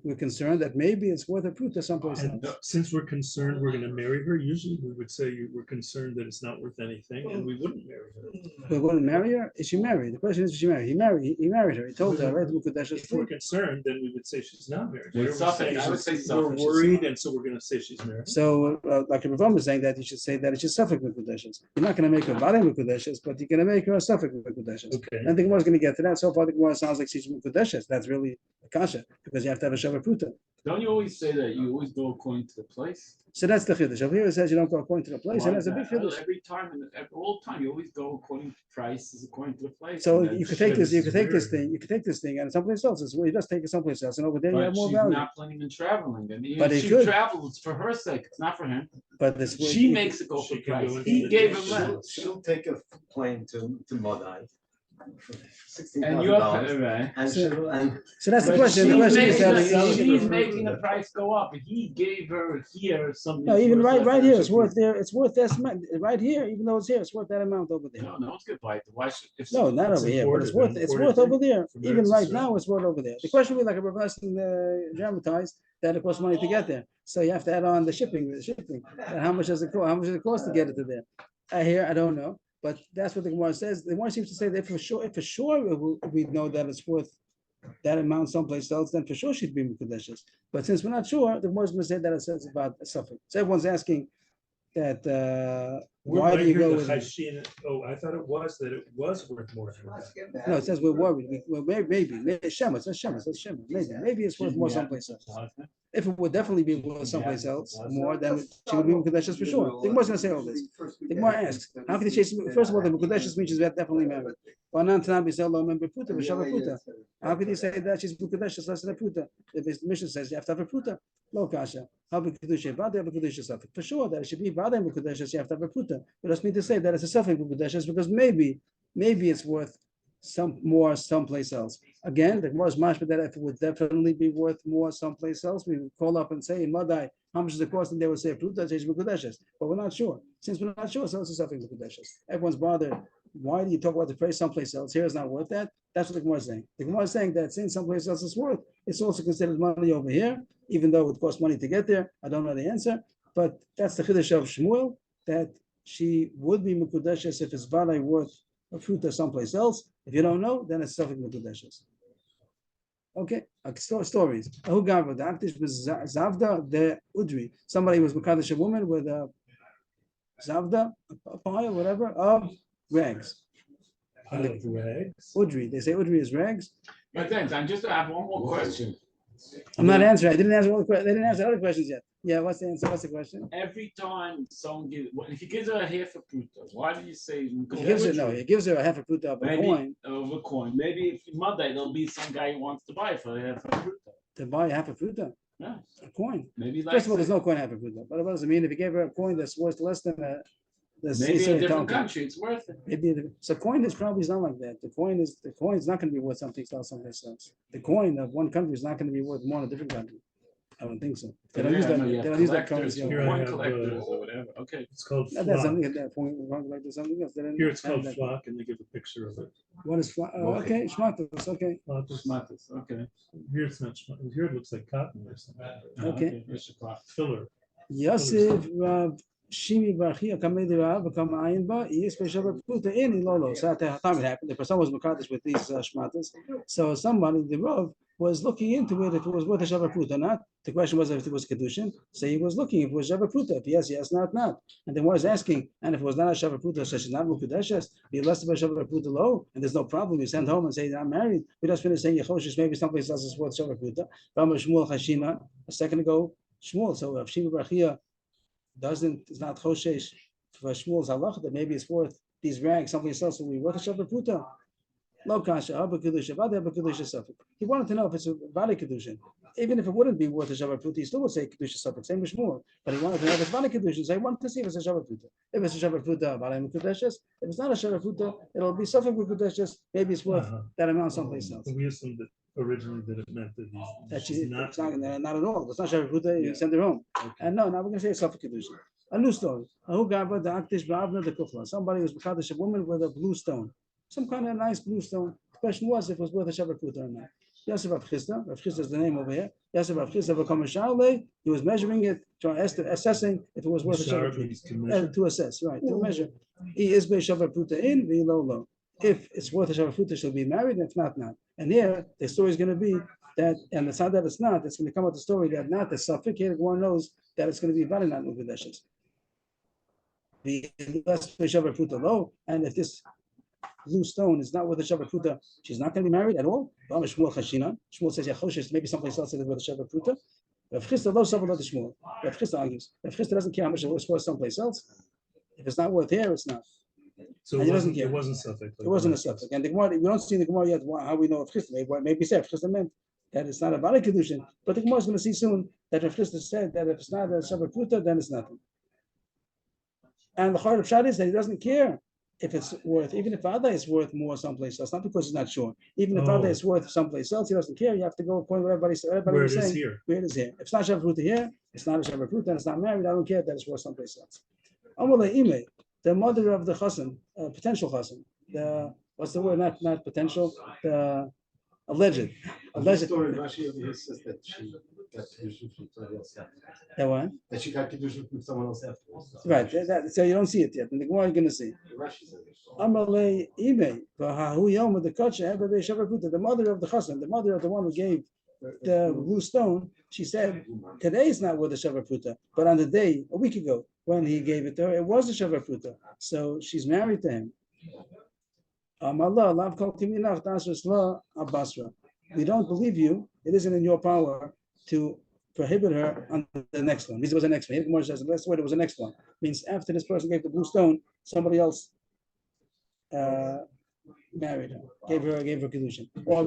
A: We're concerned that maybe it's worth a pruta someplace else.
B: Since we're concerned we're going to marry her, usually we would say we're concerned that it's not worth anything, and we wouldn't marry her.
A: We wouldn't marry her? Is she married? The question is, is she married? He married her. He told her, right?
B: If we're concerned, then we would say she's not married.
D: I would say
B: we're worried, and so we're going to say she's married.
A: So, like Avrohom is saying that you should say that it's just suffix mekudeshes. You're not going to make her body mekudeshes, but you're going to make her a suffix mekudeshes.
B: Okay.
A: And the Gemara is going to get to that. So far, the Gemara sounds like she's mekudeshes. That's really a kasha because you have to have a Sheva Pruta.
D: Don't you always say that you always go according to the place?
A: So that's the chiddush. Over here it says you don't go according to the place, and that's a big chiddush.
D: Every time, all the time, you always go according to prices, according to the place.
A: So you could take this thing, and someplace else. It's where you just take it someplace else, and over there you have more value.
D: She's not planning on traveling. And
A: but
D: if she travels, it's for her sake. It's not for him.
A: But this
D: she makes it go for price. He gave him less.
C: She'll take a plane to Madai.
D: And you have to, right?
A: So that's the question. The question is
D: she's making the price go up. He gave her here something.
A: No, even right here, it's worth there. It's worth that amount. Right here, even though it's here, it's worth that amount over there.
D: No, it's good. Why should?
A: No, not over here, but it's worth over there. Even right now, it's worth over there. The question would be like a reverse dramatized that it costs money to get there. So you have to add on the shipping. And how much does it cost? How much does it cost to get it to there? Here, I don't know. But that's what the Gemara says. The Gemara seems to say that for sure we know that it's worth that amount someplace else, then for sure she'd be Mekudeshes. But since we're not sure, the Gemara is going to say that it says about a suffix. So everyone's asking that why do you go with it?
B: Oh, I thought it was worth more than that.
A: No, it says we're worried. Maybe Shema. It says Shema. Maybe it's worth more someplace else. If it would definitely be worth someplace else more, then she would be Mukadeshus for sure. The Gemara is going to say all this. The Gemara asks, how can she? First of all, the Mukadeshus means she's definitely married. How could you say that she's Mukadeshus less than a Puta? If the mission says you have to have a Puta, lo kasha. How be Kedusha? Vada have a Kedusha suffix. For sure, that it should be Vada Mukadeshus, you have to have a Puta. But that's me to say that it's a suffix Mukadeshus because maybe it's worth some more someplace else. Again, the Gemara is mashma that if it would definitely be worth more someplace else, we would call up and say in Madai, how much is the cost? And they would say Pluta Chase Mukadeshus. But we're not sure. Since we're not sure, so it's a suffix Mukadeshus. Everyone's bothered. Why do you talk about the price someplace else? Here is not worth that. That's what the Gemara is saying. The Gemara is saying that since someplace else is worth, it's also considered money over here, even though it costs money to get there. I don't know the answer, but that's the Chiddush of Shmuel, that she would be Mukadeshus if it's value worth a fruit or someplace else. If you don't know, then it's suffix Mukadeshus. Okay, stories. Who gave the active was Zavda the Udri. Somebody was Makadesh a woman with a Zavda, a pile, whatever, of rags.
B: Rags.
A: Udri. They say Udri is rags.
D: But then, I just have one more question.
A: I'm not answering. I didn't answer all the questions. They didn't answer other questions yet. Yeah, what's the answer? What's the question?
D: Every time someone gives, if he gives her a half a pruta, why do you say?
A: He gives her a half a pruta of a coin.
D: Of a coin. Maybe if Monday there'll be some guy who wants to buy for a half a pruta.
A: To buy a half a pruta?
D: Yeah.
A: A coin.
D: Maybe
A: First of all, there's no coin half a pruta. But what does it mean? If you gave her a coin that's worth less than
D: maybe in a different country, it's worth it.
A: Maybe so. Coin is probably not like that. The coin is not going to be worth something else. The coin of one country is not going to be worth more in a different country. I don't think so. They don't use that. They don't use that currency.
D: Coin collectors or whatever. Okay.
B: It's called
A: That's
B: flock.
A: something at that point. Something else.
B: Here it's called flock, and they give a picture of it.
A: What is flock? Okay, shmatus. Okay.
D: Shmatus. Okay.
B: Here it's not shmatus. Here it looks like cotton or something.
A: Okay.
B: Filler.
A: Yosef Rav Shimi Barchia Kamei Rav Kam Ayin Ba Is Peshav Puta in Lolo. So at the time it happened, the person was Makadosh with these shmatas. So somebody, the Rav, was looking into it if it was worth a Shabbat Pruta or not. The question was if it was Kiddushin. So he was looking if it was Shabbat Pruta. If yes, not. And then was asking, and if it was not a Shabbat Pruta, so she's not Mukadeshes, be less of a Shabbat Pruta low, and there's no problem. You send home and say, I'm married. We just finished saying Yechoshish, maybe someplace else is worth Shabbat Pruta. Shmuel Hashima, a second ago, Shmuel. So if Shimi Barchia is not Choshesh for Shmuel's halach, that maybe it's worth these rags, someplace else will be worth a Shabbat Pruta. Lo kasha, abba kedusha, vada abba kedusha suffix. He wanted to know if it's a vada kedushin. Even if it wouldn't be worth a Shabbat Pruta, he still would say kedusha suffix, same as more. But he wanted to know if it's vada kedushin, so he wanted to see if it's a Shabbat Pruta. If it's a Shabbat Pruta, vada mukadeshes. If it's not a Shabbat Pruta, it'll be suffix mukadeshes. Maybe it's worth that amount someplace else.
B: We assumed that originally that it meant that
A: she's not at all. It's not Shabbat Pruta. You send her home. Okay. And no, now we're going to say suffix kedushin. A new story. Somebody was mekadesh a woman with a blue stone, some kind of nice blue stone. The question was if it was worth a Shabbat Pruta or not. Yosef Rav Chisda is the name over here. Yosef Rav Chisda, he was measuring it, assessing if it was worth a Shabbat Pruta. To assess, right, to measure. He is by Shabbat Pruta in, v'lo. If it's worth a Shabbat Pruta, she'll be married, and if not. And here, the story is going to be that, and it's not that it's not, it's going to come out the story that not the suffix, here one knows that it's going to be valid, not Mukadeshes. And if this blue stone is not worth a Shabbat Pruta, she's not going to be married at all. Shmuel says, Yachoshes, maybe someplace else it is worth a Shabbat Pruta. Rav Chisda lo suffered the Shmuel. Rav Chisda argues. Rav Chisda doesn't care how much it was worth someplace else. If it's not worth here, it's not.
B: So
A: he doesn't care.
B: It wasn't suffix.
A: It wasn't a suffix. And the Gemara, we don't see in the Gemara yet how we know Rav Chisda. Maybe said Rav Chisda meant that it's not a valid Kiddushin. But the Gemara is going to see soon that Rav Chisda said that if it's not a Shabbat Pruta, then it's nothing. And the heart of Shad is that he doesn't care if it's worth, even if Vada is worth more someplace else, not because he's not sure. Even if Vada is worth someplace else, he doesn't care. You have to go according to what everybody is saying. Where it is here. If it's not Shabbat Pruta here, it's not a Shabbat Pruta, and it's not married, I don't care that it's worth someplace else. Amalei Ime, the mother of the Chassan, potential Chassan, what's the word? Not potential, the alleged.
C: Story, Rashi over here says that she got Kiddushin from somebody else afterwards.
A: That what?
C: That she got Kiddushin from someone else afterwards.
A: Right. So you don't see it yet. And the Gemara you're going to see.
C: Rashi says it.
A: Amalei Ime, Vahahu Yom of the Kacha, the mother of the Chassan, the mother of the one who gave the blue stone, she said, today is not worth a Shabbat Pruta, but on the day, a week ago, when he gave it to her, it was a Shabbat Pruta. So she's married to him. We don't believe you. It isn't in your power prohibit her on the next one. This was the next one. Here the Gemara says the last word was the next one. Means after this person gave the blue stone, somebody else married her, gave her Kiddushin. Or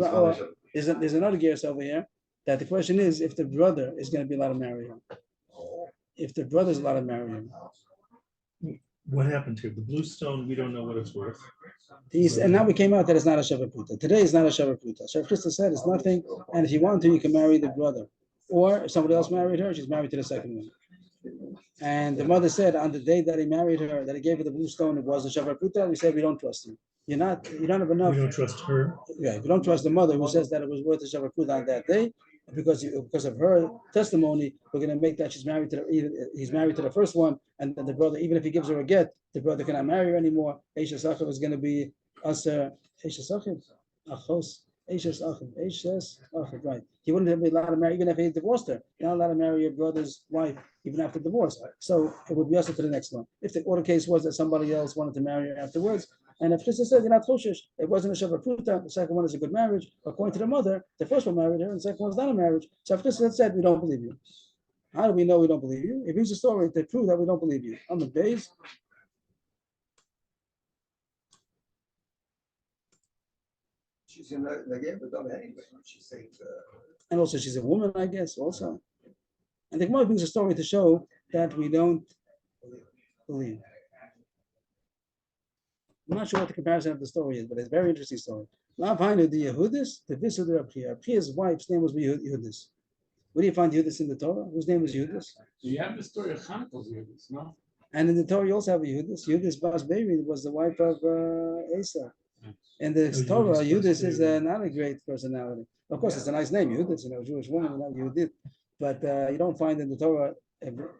A: there's another gears over here that the question is if the brother is going to be allowed to marry her. If the brother is allowed to marry her.
B: What happened here? The blue stone, we don't know what it's worth.
A: And now we came out that it's not a Shavah Pruta. Today it's not a Shavah Pruta. Shav Krista said it's nothing, and if you want to, you can marry the brother. Or if somebody else married her, she's married to the second one. And the mother said on the day that he married her, that he gave her the blue stone, it was a Shavah Pruta. We said we don't trust you. You don't have enough.
B: We don't trust her.
A: Yeah, we don't trust the mother who says that it was worth a Shavah Pruta on that day. Because of her testimony, we're going to make that he's married to the first one, and the brother, even if he gives her a get, the brother cannot marry her anymore. Eishes Achiv is going to be Aser Eishes Achiv, Achos Eishes Achiv, Eishes Achiv. Right? He wouldn't be allowed to marry even if he divorced her. You're not allowed to marry your brother's wife even after divorce. So it would be Aser to the next one. If the order case was that somebody else wanted to marry her afterwards. And if Chista said you're not choshesh, it wasn't a Shavah Pruta, the second one is a good marriage. According to the mother, the first one married her, and the second one is not a marriage. So if Chista said, we don't believe you. How do we know we don't believe you? It brings a story to prove that we don't believe you. On the base.
E: She's in the game with them anyway. She's saying,
A: and also she's a woman, I guess, also. And the Gemara brings a story to show that we don't believe. I'm not sure what the comparison of the story is, but it's a very interesting story. Lav Hainu the Yehudis, the Visud of Abchia. Abchia's wife's name was Yehudis. Where do you find Yehudis in the Torah? Whose name was Yehudis?
D: You have the story of Chanukah's Yehudis, no?
A: And in the Torah you also have a Yehudis. Yehudis Bas Baby was the wife of Esau. In the Torah, Yehudis is not a great personality. Of course, it's a nice name, Yehudis, Jewish woman, not Yehudit. But you don't find in the Torah,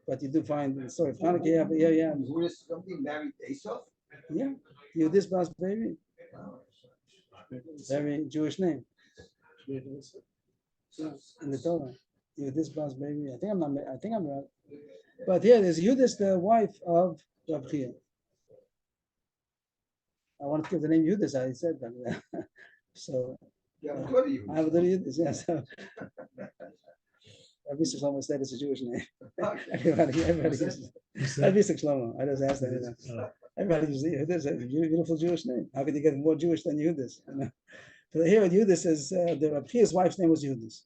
A: but you do find in the story of Hanukkah. Yeah.
E: Yehudis something married Esau?
A: Yeah, Yehudis Bas Baby. Very Jewish name. In the Torah, Yehudis Bas Baby. I think I'm right. But here there's Yehudis, the wife of Rabchia. I want to give the name Yehudis. I said that. So
E: Yeah, what are you?
A: I have the Yehudis. Yeah. So Rabbi Shlomo said it's a Jewish name. Everybody uses it. Rabbi Shlomo. I just asked that. Everybody uses it. It's a beautiful Jewish name. How could you get more Jewish than Yehudis? So here Yehudis is the Rabchia's wife's name was Yehudis.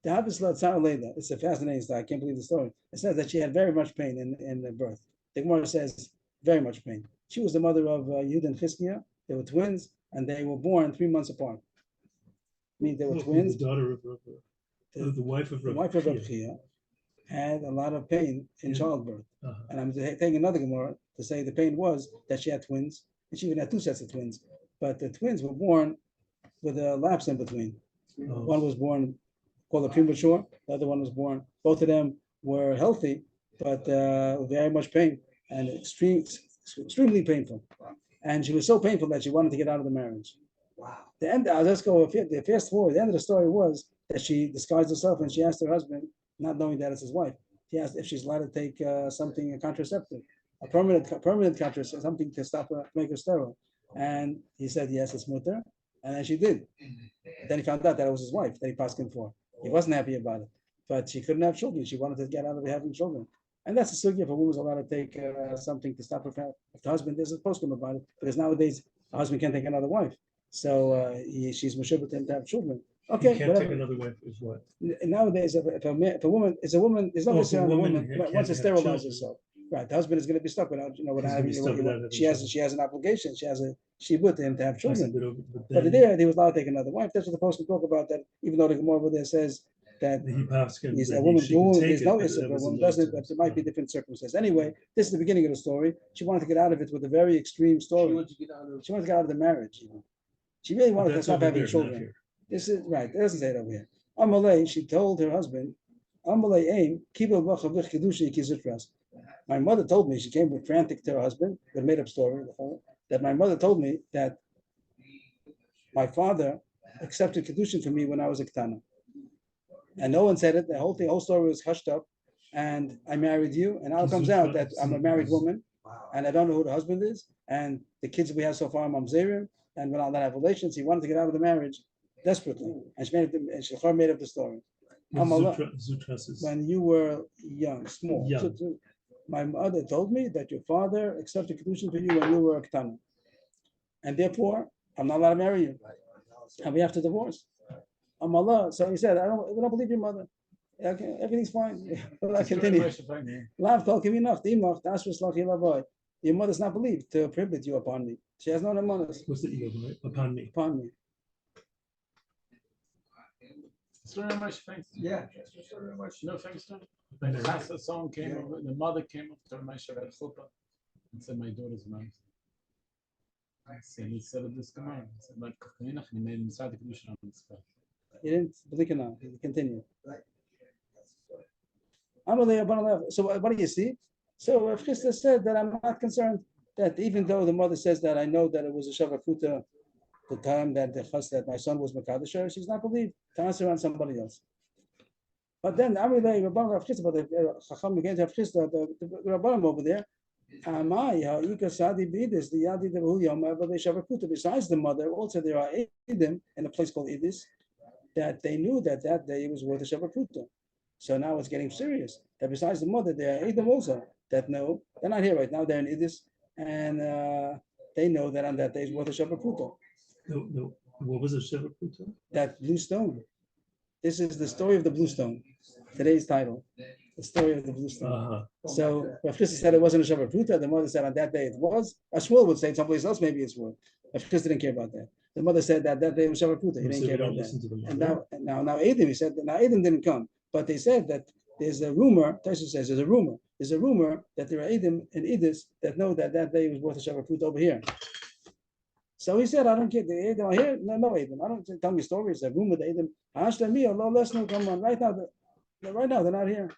A: The Habis Latzar Leda. It's a fascinating story. I can't believe the story. It says that she had very much pain in the birth. The Gemara says very much pain. She was the mother of Yud and Chizkiah. They were twins, and they were born 3 months apart. I mean, they were twins.
B: The daughter of the wife of
A: Rabchia had a lot of pain in childbirth. And I'm taking another Gemara to say the pain was that she had twins, and she even had 2 sets of twins. But the twins were born with a lapse in between. One was born called a premature, the other one was born. Both of them were healthy, but very much pain and extremely painful. And she was so painful that she wanted to get out of the marriage.
E: Wow.
A: The fast forward. The end of the story was that she disguised herself and she asked her husband, not knowing that it's his wife, she asked if she's allowed to take something, a contraceptive, a permanent contraceptive, something to stop her, make her sterile. And he said, yes, it's mutter. And then she did. Then he found out that it was his wife that he passed him for. He wasn't happy about it, but she couldn't have children. She wanted to get out of having children. And that's a sugya if a woman's allowed to take something to stop her. If the husband is supposed to about it, because nowadays a husband can't take another wife. So she's mashubah to him to have children. Okay,
B: you can't take another wife is what?
A: Nowadays, if a woman is a woman, there's no necessarily on a woman wants to sterilize herself. Right, the husband is going to be stuck without, without having. She has an obligation. She has a shibud to him to have children. But there, he was allowed to take another wife. That's what the Poskim talk about. That even though the Gemara over there says that he's a woman doing, there's no issue. A woman doesn't, but there might be different circumstances. Anyway, this is the beginning of the story. She wanted to get out of it with a very extreme story. She wanted to get out of the marriage. She really wanted to stop having children. This is right. It doesn't say it over here. Amalei, she told her husband, Amalei aim, kibel b'chavich Kiddushin kizitras. My mother told me, she came with frantic to her husband, the made up story, that my mother told me that my father accepted Kiddushin for me when I was a Ketana. And no one said it. The whole story was hushed up. And I married you. And now it comes out that I'm a married woman. And I don't know who the husband is. And the kids we have so far, Mamzerim. And when I have relations, he wanted to get out of the marriage desperately. And she made up the story.
B: Zutras is
A: when you were young, small.
B: Young.
A: So my mother told me that your father accepted Kiddushin for you when you were a Ketana. And therefore, I'm not allowed to marry you. And we have to divorce. Allah. So he said, we don't believe your mother. Okay, everything's fine. I continue. Lav kol kiminach dimach dasvus lach ilavoy. Your mother's not believed to prohibit you upon me. She has no nemanas
B: what's the ego, right? Upon me.
A: upon me.
C: Yeah.
D: No thanks to him. Someone came over, the mother came up to my Shabbat chuppah and said, my daughter's mom. So he said this Gemara. He said, but he made him start the Kiddushin on this guy.
A: He didn't believe enough. He continued. So what do you see? So Rav Chisda said that I'm not concerned that even though the mother says that I know that it was a Shavakuta the time that that my son was Makadasher, she's not believed to answer on somebody else. But then Amalei Rabban Rav Chisda, but the Chacham again Rav Chisda, the Rabbanim over there, besides the mother, also there are Eidim in a place called Idis that they knew that that day was worth a Shavakuta. So now it's getting serious. That besides the mother, there are Eidim also that know they're not here right now. They're in Idis, and they know that on that day is worth a Shavakuta.
B: No. What was a Shavakuta?
A: That blue stone. This is the story of the blue stone. Today's title, the story of the blue stone. So Rav Chisda said it wasn't a Shavakuta. The mother said on that day it was. Shmuel would say someplace else maybe it's worth. Rav Chisda didn't care about that. The mother said that day was Shavakuta. He didn't care about that. And now Eidim, he said that now Eidim didn't come. But they said that there's a rumor, Taisha says there's a rumor that there are Eidim and Idis that know that that day was worth a Shavakuta over here. So he said, I don't get the Eidim are here. No Eidim. I don't tell me stories. A rumor the Eidim. Come on. Right now they're not here.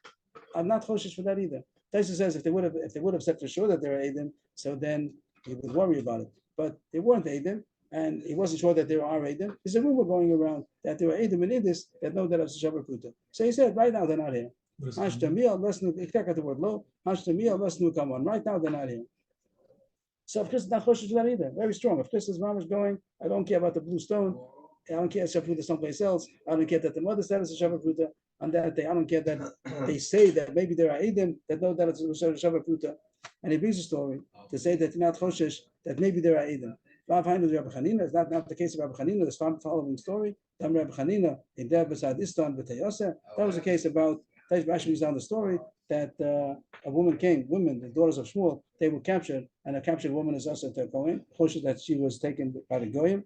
A: I'm not choshesh for that either. Taisha says if they would have said for sure that there are Eidim, so then he would worry about it. But they weren't Eidim, and he wasn't sure that there are Eidim. There's a rumor going around that there are Eidim and Idis that know that it's a Shavakuta. So he said, right now they're not here. The word lo. Come on. Right now they're not here. So if Chris is not choshesh for that either, very strong. If Chris is mom is going, I don't care about the blue stone. I don't care if Shavakuta someplace else. I don't care that the mother said it's a Shavakuta. On that day, I don't care that they say that maybe there are Eidim that know that it's a Shavakuta. And he brings a story to say that you're not choshesh, that maybe there are Eidim. It's not the case of Rabbi Chanina, the following story. Rabbi Chanina, that was the case about, actually on the story that a woman came, the daughters of Shmuel, they were captured, and a captured woman is also a Kohen, that she was taken by the Goyim,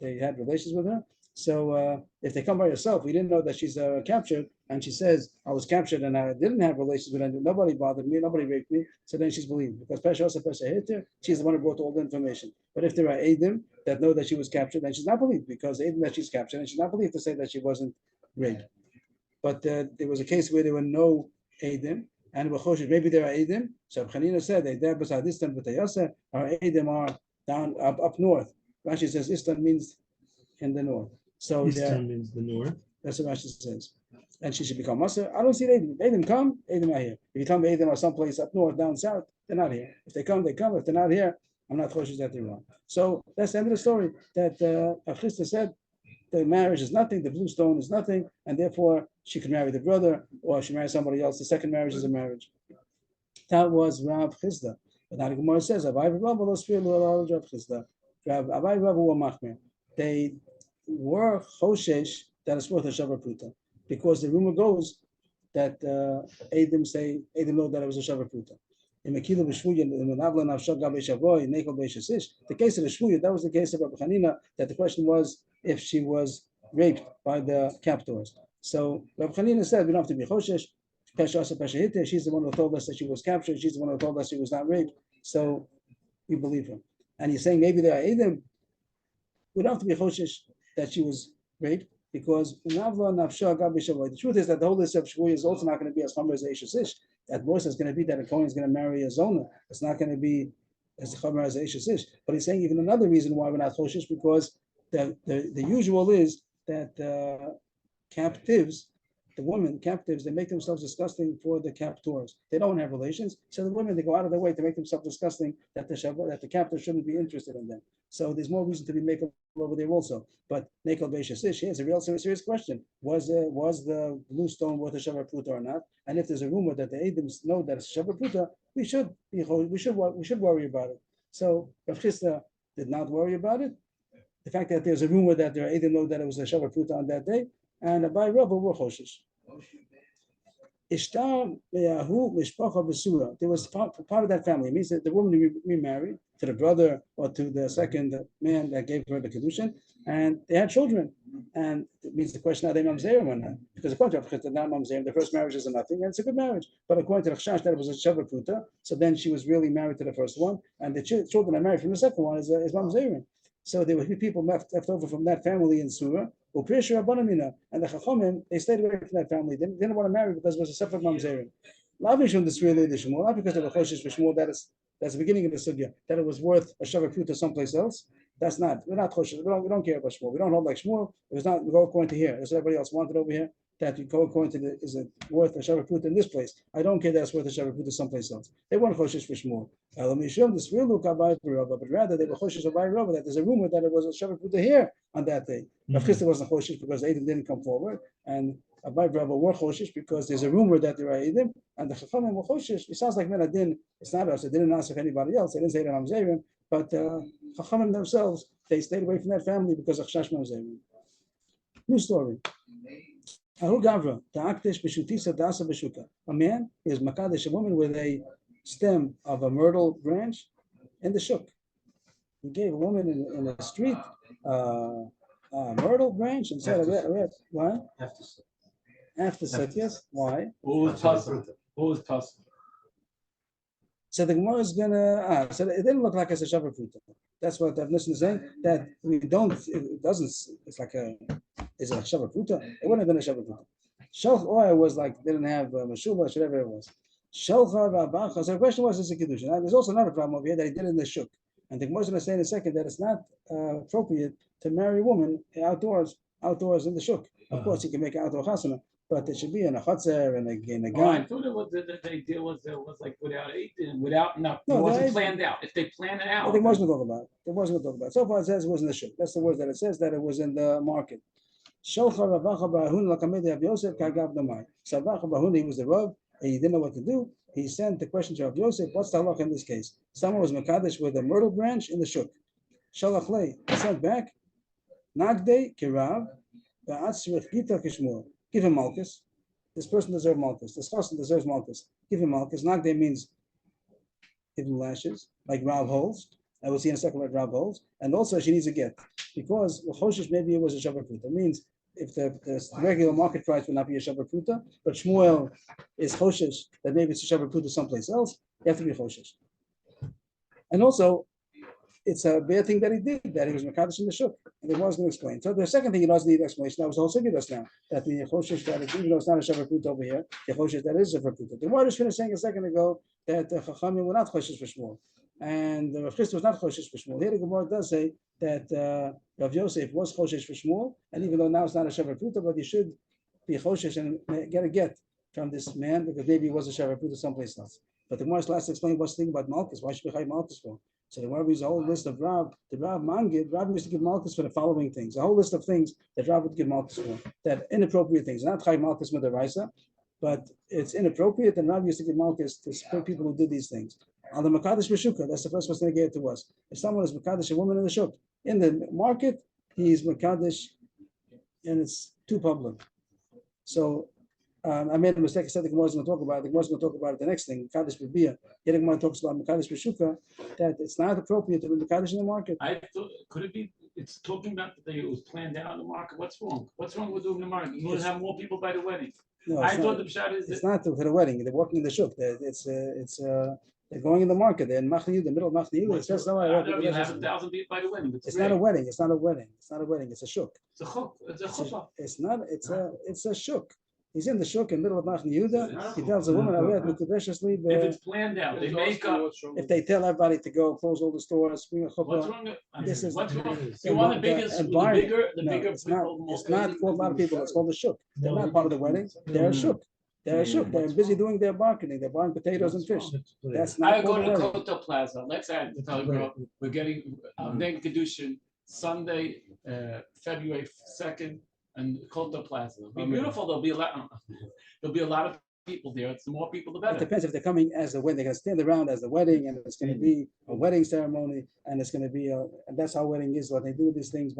A: they had relations with her. So if they come by herself, we didn't know that she's captured, and she says, I was captured and I didn't have relations with her, nobody bothered me, nobody raped me, so then she's believed. Because Pesha also Pesha Heter, she's the one who brought all the information. But if there are Eidim that know that she was captured, then she's not believed, because Eidim that she's captured, and she's not believed to say that she wasn't raped. But there was a case where there were no Eidim, and maybe there are Eidim. So Chanina said, our Eidim are down up north. Rashi says Istan means in the north. So
B: Istan means the north.
A: That's what Rashi says. And she should become Masa. I don't see Eidim. Eidim come, Eidim are here. If you tell me Eidim are someplace up north, down south, they're not here. If they come, they come. If they're not here, I'm not choshesh that they're wrong. So that's the end of the story. That Rav Chisda said the marriage is nothing, the blue stone is nothing, and therefore she could marry the brother, or she marry somebody else. The second marriage is a marriage. That was Rav Chisda. But now the Gemara says, Abai Rav Chisda. Abai Rav were machmer. They were choshesh that it's worth a Shavakuta, because the rumor goes that Eidim know that it was a Shavakuta. In the case of the Shvuya, that was the case of Rabbi Chanina, that the question was if she was raped by the captors. So Rabbi Chanina said, we don't have to be choshesh. She's the one who told us that she was captured. She's the one who told us she was not raped. So we believe her. And he's saying maybe there are Eidim. We don't have to be choshesh that she was raped, because the truth is that the whole list of Shvuya is also not going to be as chomer as Eishes Ish. At most, it's going to be that a Kohen is going to marry a Zona. It's not going to be as chomer as Eishes Ish. But he's saying even another reason why we're not choshesh, because the usual is that captives, the women captives, they make themselves disgusting for the captors. They don't have relations, so the women, they go out of their way to make themselves disgusting, that the captor shouldn't be interested in them. So there's more reason to be makel over there also. But nekel beishas ish, here's a real serious question: was the blue stone worth a shavar pruta or not? And if there's a rumor that the Adams know that it's shavar pruta, we should worry about it. So Rav Chisda did not worry about it. The fact that there's a rumor that there Adam know that it was a shavar pruta on that day, and Abai Rabba were choshish. Ishtar Meyahu Mishpacha Besura. There was part of that family. It means that the woman remarried to the brother or to the second man that gave her the Kiddushin, and they had children. And it means the question, are they mamzerim or not? Because according to Rav Chisda, not mamzerim, the first marriage is a nothing, and it's a good marriage. But according to Rav that it was a shavar pruta, so then she was really married to the first one, and the children are married from the second one is mamzerim. So there were people left over from that family in Surah. And the Chachamim, they stayed away from that family. They didn't want to marry because it was a separate mamzerim. Not because they were choshish v'shmuel. That's the beginning of the sugya. That it was worth a shavar pruta someplace else. That's not. We're not choshish. We don't care about Shmuel. We don't hold like Shmuel. It was not. We go according to here. That's what everybody else wanted over here. That you go according to is it worth a shavar pruta in this place? I don't care that it's worth a shavar pruta someplace else. They weren't choshish for Shmuel. But rather they were choshish Abai Rabba that there's a rumor that it was a shavar pruta here on that day. Rav Chisda wasn't choshish because Adam didn't come forward, and Abai Rabba were choshish because there's a rumor that there are Adam, and the Chachamim were choshish. It sounds like Menadin. It's not us. They didn't ask if anybody else. They didn't say that Mamzerim, but Chachamim themselves, they stayed away from that family because of Chash Mamzerim. New story. A man is makadesh a woman with a stem of a myrtle branch in the shuk. He gave a woman in the street a myrtle branch and said, "Why?" After set, yes. Why?
D: What was possible?
A: So the Gemara is gonna. So it didn't look like it's a shavar pruta. That's what I've listened to saying. That we don't. It doesn't. It's like a. Is it a shavar pruta? It wouldn't have been a shavar pruta. Shelch oil was like didn't have mashuba, whatever it was. Shelcha v'abacha. So the question was, is a kiddushin? There's also another problem over here that he did in the shuk, and the Gemara is going to say in a second that it's not appropriate to marry a woman outdoors in the shuk. Of course, you can make outdoor chasana, but it should be in a chutzner and in a gun.
D: I thought it was the idea was like without it wasn't planned out. If they plan it out,
A: I think wasn't going to talk about it. So far it says it was in the shuk. That's the word that it says that it was in the market. Shalcha Ravacha Barahun Lakamedi Rav Yosef Kagav Damai. So Ravacha Barahun, he was the Rav, and he didn't know what to do. He sent the question to Rav Yosef, what's the halach in this case? Someone was Makadesh with a myrtle branch in the shuk. Shalach Lei, he sent back, Nagde Kirav, Ba'atzrich Gita Kishmur. Give him Malchus. This person deserves Malchus. This person deserves Malchus. Give him Malchus. Nagde means give him lashes, like Rav holds. I will see in a second what Rav holds. And also she needs a get. Because Choshish maybe it was a shavar pruta. It means if the regular market price would not be a shavar pruta, but Shmuel is Choshish that maybe it's a shavar pruta someplace else, you have to be Choshish. And also, it's a bad thing that he did, that he was Makadosh in the shuk. And he was going to explain. So the second thing he doesn't need explanation, that was the whole Sigurd now, that the Choshish that even though it's not a shavar pruta over here, the Choshish that is a shavar pruta. The Gemara is finished saying a second ago that the Chachamim were not Choshish for Shmuel. And Rav Chisda was not Choshish for Shmuel. Here the Gemara does say that Rav Yosef was Choshish for Shmuel, and even though now it's not a shavar pruta, but he should be Choshish and get a get from this man because maybe he was a shavar pruta someplace else. But the Gemara last explained what's the thing about Malchus. Why should we have Malchus for? So the Gemara reads a whole list of Rav. The Rav Mangid, Rav used to give Malchus for the following things. A whole list of things that Rav would give Malchus for. That inappropriate things. Not Chai Malchus with the Raisa, but it's inappropriate, and Rav used to give Malchus to people who did these things. On the Makadosh Meshuka, that's the first person they gave to us. If someone is Makadosh, a woman in the shuk, in the market, he's Makadosh, and it's too public. So I made a mistake. I said the Gemara is going to talk about it. The Gemara is going to talk about it. The next thing, Makadosh B'Biyah. Here the Gemara talks about Makadosh Meshuka, that it's not appropriate to be Makadosh in the market.
D: I thought, could it be? It's talking about that it was planned out in the market. What's wrong? What's wrong with doing the market? You want to have more people by the wedding.
A: No,
D: I thought the pshat is
A: it's not for the wedding. They're walking in the shuk. They're going in the market. They're in Machni, the middle of Machni. It says
D: you have 1,000 people by the wedding.
A: It's not a wedding. It's not a wedding. It's not a wedding. It's a shuk.
D: It's a chuk. It's a chuppah.
A: It's not. It's a shuk. He's in the shuk in the middle of Machni Yehuda. He tells a woman,
D: If it's planned out, they make up.
A: If they tell everybody to go close all the stores, bring a
D: What's
A: chuppah.
D: wrong?
A: This is
D: What's wrong? You want the biggest, the bigger.
A: It's not called a lot of people. It's called a shuk. They're not part of the wedding. They're a shuk. They're shook. They're busy doing their marketing. They're buying potatoes and fish. That's not
D: I go to the
A: wedding.
D: Kotel Plaza. Let's say I tell a girl we're getting name Kiddushin Sunday, February 2nd, and Kotel Plaza. It'll be beautiful. There'll be a lot. There'll be a lot of people there. It's the more people, the
A: It
D: better.
A: depends if they're coming as the wedding. They're going to stand around as the wedding, and it's going to be a wedding ceremony, and it's going to be and that's how wedding is. What they do these things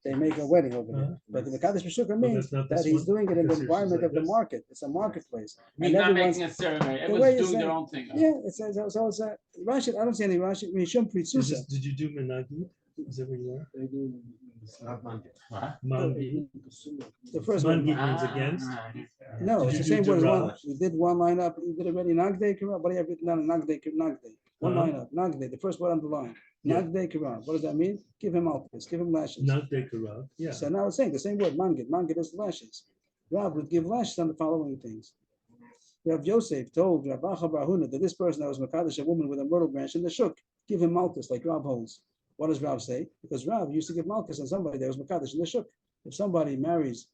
A: they make a wedding over there. But the Mekadesh B'Shukah means that he's doing it in the environment of the market. It's a marketplace.
D: He's not making a ceremony. Everyone's doing their own thing.
A: Yeah, it's Rashi. I don't see any Rashi. Mishum Pritzusa.
B: Did you do Menagi? Is that what you are?
C: They do not
B: Mangi.
A: The first one.
B: Mangi means against.
A: No, it's the same word. We did one line up. You did already Nagde Kirab. What do you have written down? Nagde. One line up. Nagde. The first word on the line. Nagde Kirab. What does that mean? Give him alpis. Give him lashes.
B: Nagde Kirab. Yeah.
A: So now it's saying the same word. Mangid. Mangid is lashes. Rab would give lashes on the following things. Rav Yosef told Rav Acha Bar Huna that this person that was Makadosh, a woman with a myrtle branch in the shuk, give him malchus like Rav holds. What does Rav say? Because Rav used to give malchus on somebody that was Makadosh in the shuk. If somebody marries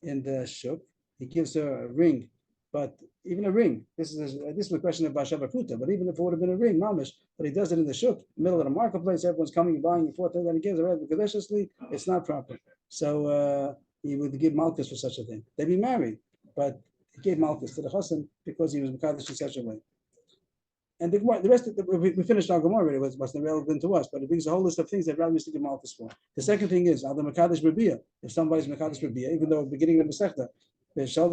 A: in the shuk, he gives her a ring. But even a ring, this is a question of Bashava Pruta, but even if it would have been a ring, mamish, but he does it in the shuk, middle of the marketplace, everyone's coming and buying and forth, and then he gives it kadeshiously, it's not proper. So he would give malchus for such a thing. They'd be married, but he gave malchus to the chassan because he was Makadosh in such a way. And the rest of we finished our Gemara already, it wasn't relevant to us, but it brings a whole list of things that Rabbi used to give malchus for. The second thing is, the Makadosh Rabbiya, if somebody's Makadosh Rabbiya, even though beginning of the Masechta, there is a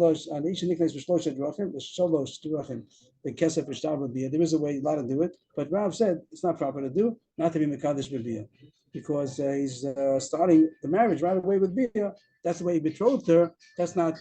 A: way allowed to do it, but Rav said it's not proper to do, not to be Mekadesh B'Biyah, because he's starting the marriage right away with Biyah. That's the way he betrothed her. That's not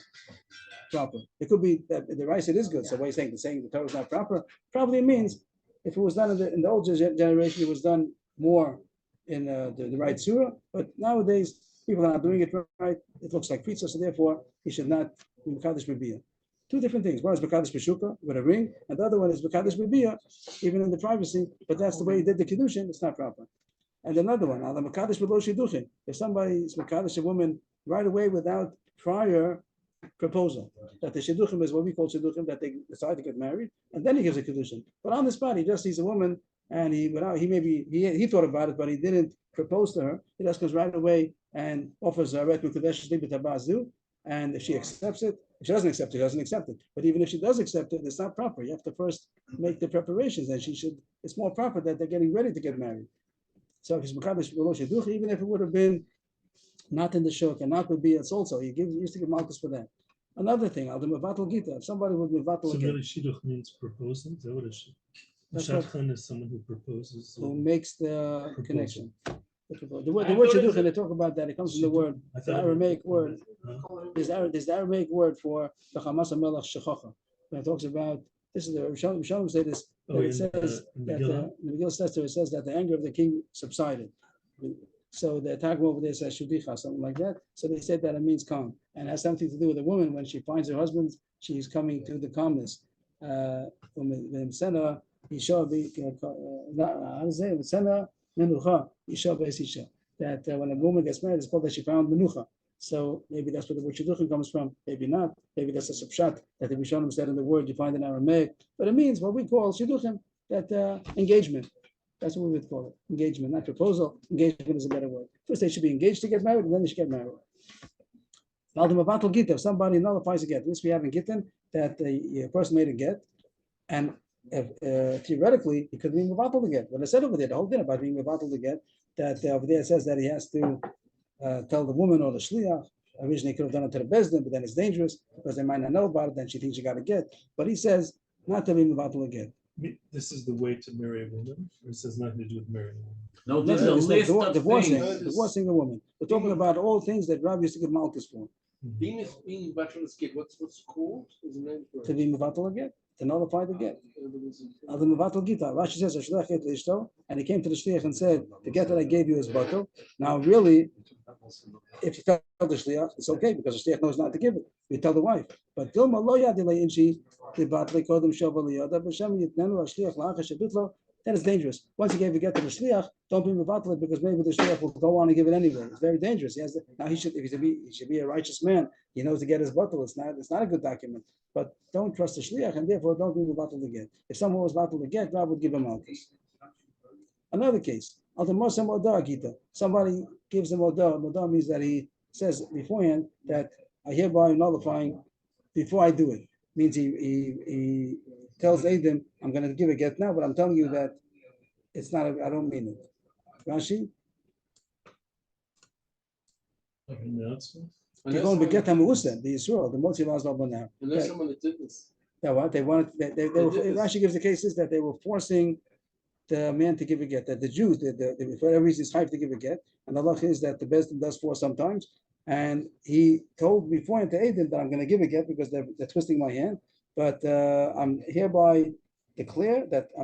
A: proper. It could be that the rice it is good. So what he's saying the Torah is not proper probably means if it was done in the old generation, it was done more in the right surah. But nowadays people are not doing it right. It looks like pizza, so therefore he should not be Mekadesh B'Biyah. Two different things. One is Mekadesh B'Shukah with a ring, and the other one is Mekadesh B'Biyah, even in the privacy. But that's the way he did the Kiddushin. It's not proper. And another one, Al Mekadesh B'Lo Shiduchin. If somebody is Mekadesh a woman right away without prior proposal, that the Shidduchim is what we call Shidduchim, that they decide to get married, and then he gives a Kiddushin. But on the spot, he just sees a woman, and he thought about it, but he didn't propose to her. He just goes right away and offers her Ret Mukadesh Shli B'Tabazu, and if she accepts it, if she doesn't accept it, she doesn't accept it. But even if she does accept it, it's not proper. You have to first make the preparations, and it's more proper that they're getting ready to get married. So if it's Mekadesh B'Lo Shidduch, even if it would have been not in the shuk and not would be, it's also he used to give malchus for that. Another thing, Al Mevatel Gita, if somebody would Mevatel
B: So really Shidduch means proposal? Is that what it is? Shadchan is someone who proposes.
A: Who makes the connection. The word Shidduch, and they talk about that, it comes from the word, the Aramaic word. There's the Aramaic word for the Chamas HaMelech Shechocha. When it talks about, this is the Rishonim say this, it says that the Megillah says it says that the anger of the king subsided. So the Targum over there says Shudicha, something like that. So they said that it means calm, and it has something to do with a woman when she finds her husband, she's coming to the calmness. That when a woman gets married, it's called that she found menucha. So maybe that's where the word shidduchim comes from. Maybe not. Maybe that's a subshat that the Rishonim said in the word you find in Aramaic. But it means what we call shidduchim, that engagement. That's what we would call it. Engagement, not proposal. Engagement is a better word. First, they should be engaged to get married, and then they should get married. If somebody nullifies a get, this we have in Gittin, that the person made a get, and theoretically, he could be mevatel to get. When I said over there, the whole thing about being mevatel to get, that over there it says that he has to tell the woman or the shliach. Originally, he could have done it to the bezdin, but then it's dangerous because they might not know about it. Then she thinks she got to get. But he says not to be mevatel to get.
B: This is the way to marry a woman, or this has nothing to do with marrying a woman?
D: No, there's a list of
A: divorcing a woman. We're talking about all things that Rav used to give malchus for.
F: Being mevatel get, what's called?
A: To be mevatel again, to nullify the get. The mevatel gita. Rashi says Shliach get l'ishto, and he came to the shliach and said, the get that I gave you is batel. Now, really, if you tell the shliach, it's okay because the shliach knows not to give it. You tell the wife. But Dilma lo yadilei inchi tibatle kodem shavaliyada b'shem yitnenu hashliach la'achas shebitlo then it's dangerous. Once you gave a get to the shliach, don't be mevatel it because maybe the shliach will go on and give it anyway. It's very dangerous. Now he should be a righteous man. He knows to get his bottle. It's not a good document. But don't trust the shliach, and therefore don't be mevatel the get. If someone was mevatel the get, God would give him malchus. Another case, somebody gives him odah. Odah means that he says beforehand that I hereby nullifying before I do it. Means he tells Adam, I'm going to give a get now, but I'm telling you that it's not. I don't mean it. Rashi. They're going to get the Yisrael, the Motzi laws not now.
F: Unless someone that did this.
A: Yeah, what they wanted. They were, Rashi gives the cases that they were forcing the man to give a get. That the Jews, for whatever reason, is hyped to give a get, and the luck is that the Bezdin does force sometimes. And he told beforehand to Adam that I'm going to give a get because they're twisting my hand, but I'm hereby declare that I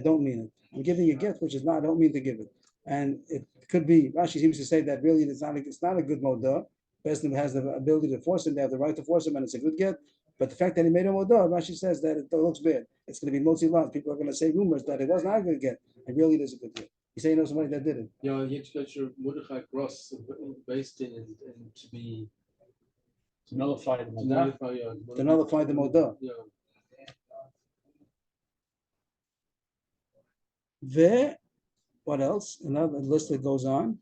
A: don't mean it. I'm giving a get, which is not, I don't mean to give it. And it could be, Rashi seems to say that really it's not a good modah. Bezdin has the ability to force him, they have the right to force him, and it's a good get. But the fact that he made a modah, Rashi says that it looks bad. It's going to be motzi lav. People are going to say rumors that it was not a good get, and really it is a good get. You say you know somebody that did it.
F: Yeah, you have to get your Mordechai Gross based in and to be
D: To nullify the
F: to
D: modah.
F: nullify,
A: To nullify the modah.
F: Yeah.
A: What else? Another list that goes on.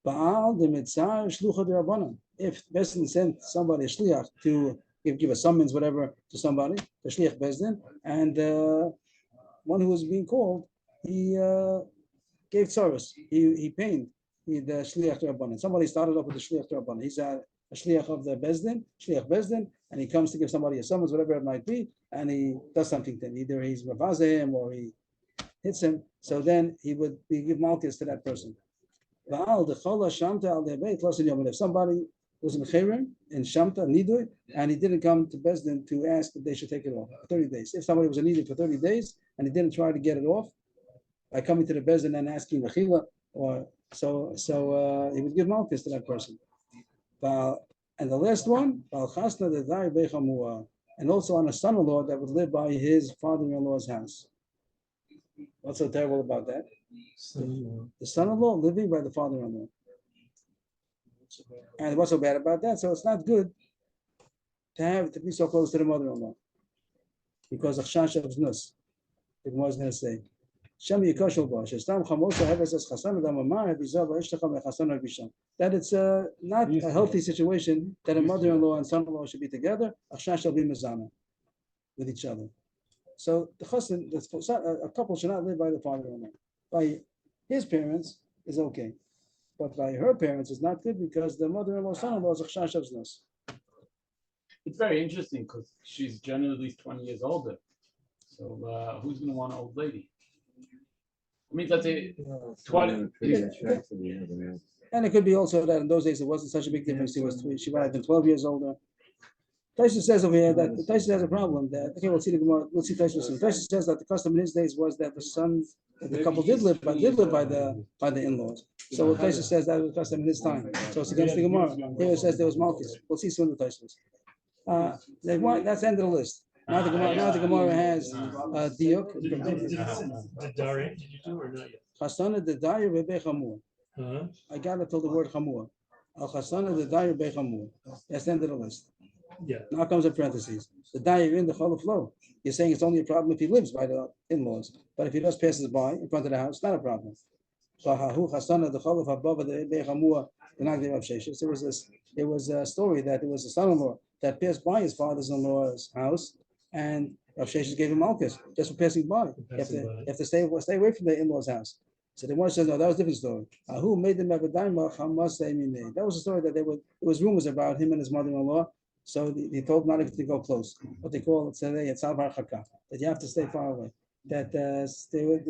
A: Baal the mitzar shlucha d'Rabbanan. If Bezdin sent somebody a shliach to give a summons, whatever, to somebody, the shliach Bezdin, and one who was being called, he gave service. He paid the shliach d'Rabbanan. Somebody started up with the shliach d'Rabbanan. He's a shliach of the Bezdin, shliach Bezdin, and he comes to give somebody a summons, whatever it might be, and he does something to him. Either he's mavazeh him or he hits him. So then he would give malchus to that person. If somebody was in Chayrim, in Shamta, Nidui, and he didn't come to Bezdin to ask if they should take it off for 30 days. If somebody was in Nidui for 30 days and he didn't try to get it off by coming to the Bezdin and asking Mechila, or so he would give malchus to that person. And the last one, and also on a son-in-law that would live by his father-in-law's house. What's so terrible about that? The son-in-law living by the father-in-law. And what's so bad about that? So it's not good to be so close to the mother-in-law because of chash of znus. The Gemara is going to say, that it's not a healthy situation that a mother-in-law and son-in-law should be together. Shall be mezana with each other. So the chassan, a couple should not live by the father-in-law. By his parents is okay, but by her parents is not good because the mother-in-law, son-in-law is a chash of znus.
D: It's very interesting because she's generally at least 20 years older. So who's going to want an old lady? I mean, let's say 20.
A: And it could be also that in those days it wasn't such a big difference. She might have been 12 years older. Taisha says over here that Taisha has a problem. That we'll see the Gemara. We'll see Taisha soon. Taisha says that the custom in his days was that the couple did live by the in-laws. So Taisha says that was the custom in his time. So it's against the Gemara. Here it says there was malchus. We'll see soon the Taisha. That's the end of the list. Now the Gemara has diuk.
B: The Daria, did you do or not yet?
A: Chasana the Daria Bebe Chamur. I got it till the word Chamur. Al Chasana the Daria Bebe Chamur. That's the end of the list.
B: Yeah.
A: Now comes the parentheses. The Daria in the Cholaf flow. You're saying it's only a problem if he lives by the in-laws, but if he just passes by in front of the house, it's not a problem. So Chasana the Cholaf above the Bebe Chamur. There was a story that there was a son-in-law that passed by his father-in-law's house, and Rav Sheshes gave him malchus just for passing by. You have to stay away from the in-laws' house. So the one says, no, that was a different story. Who made them have a daima? That was a story that there was rumors about him and his mother-in-law. So he told not even to go close. What they call it today, it's that you have to stay far away. That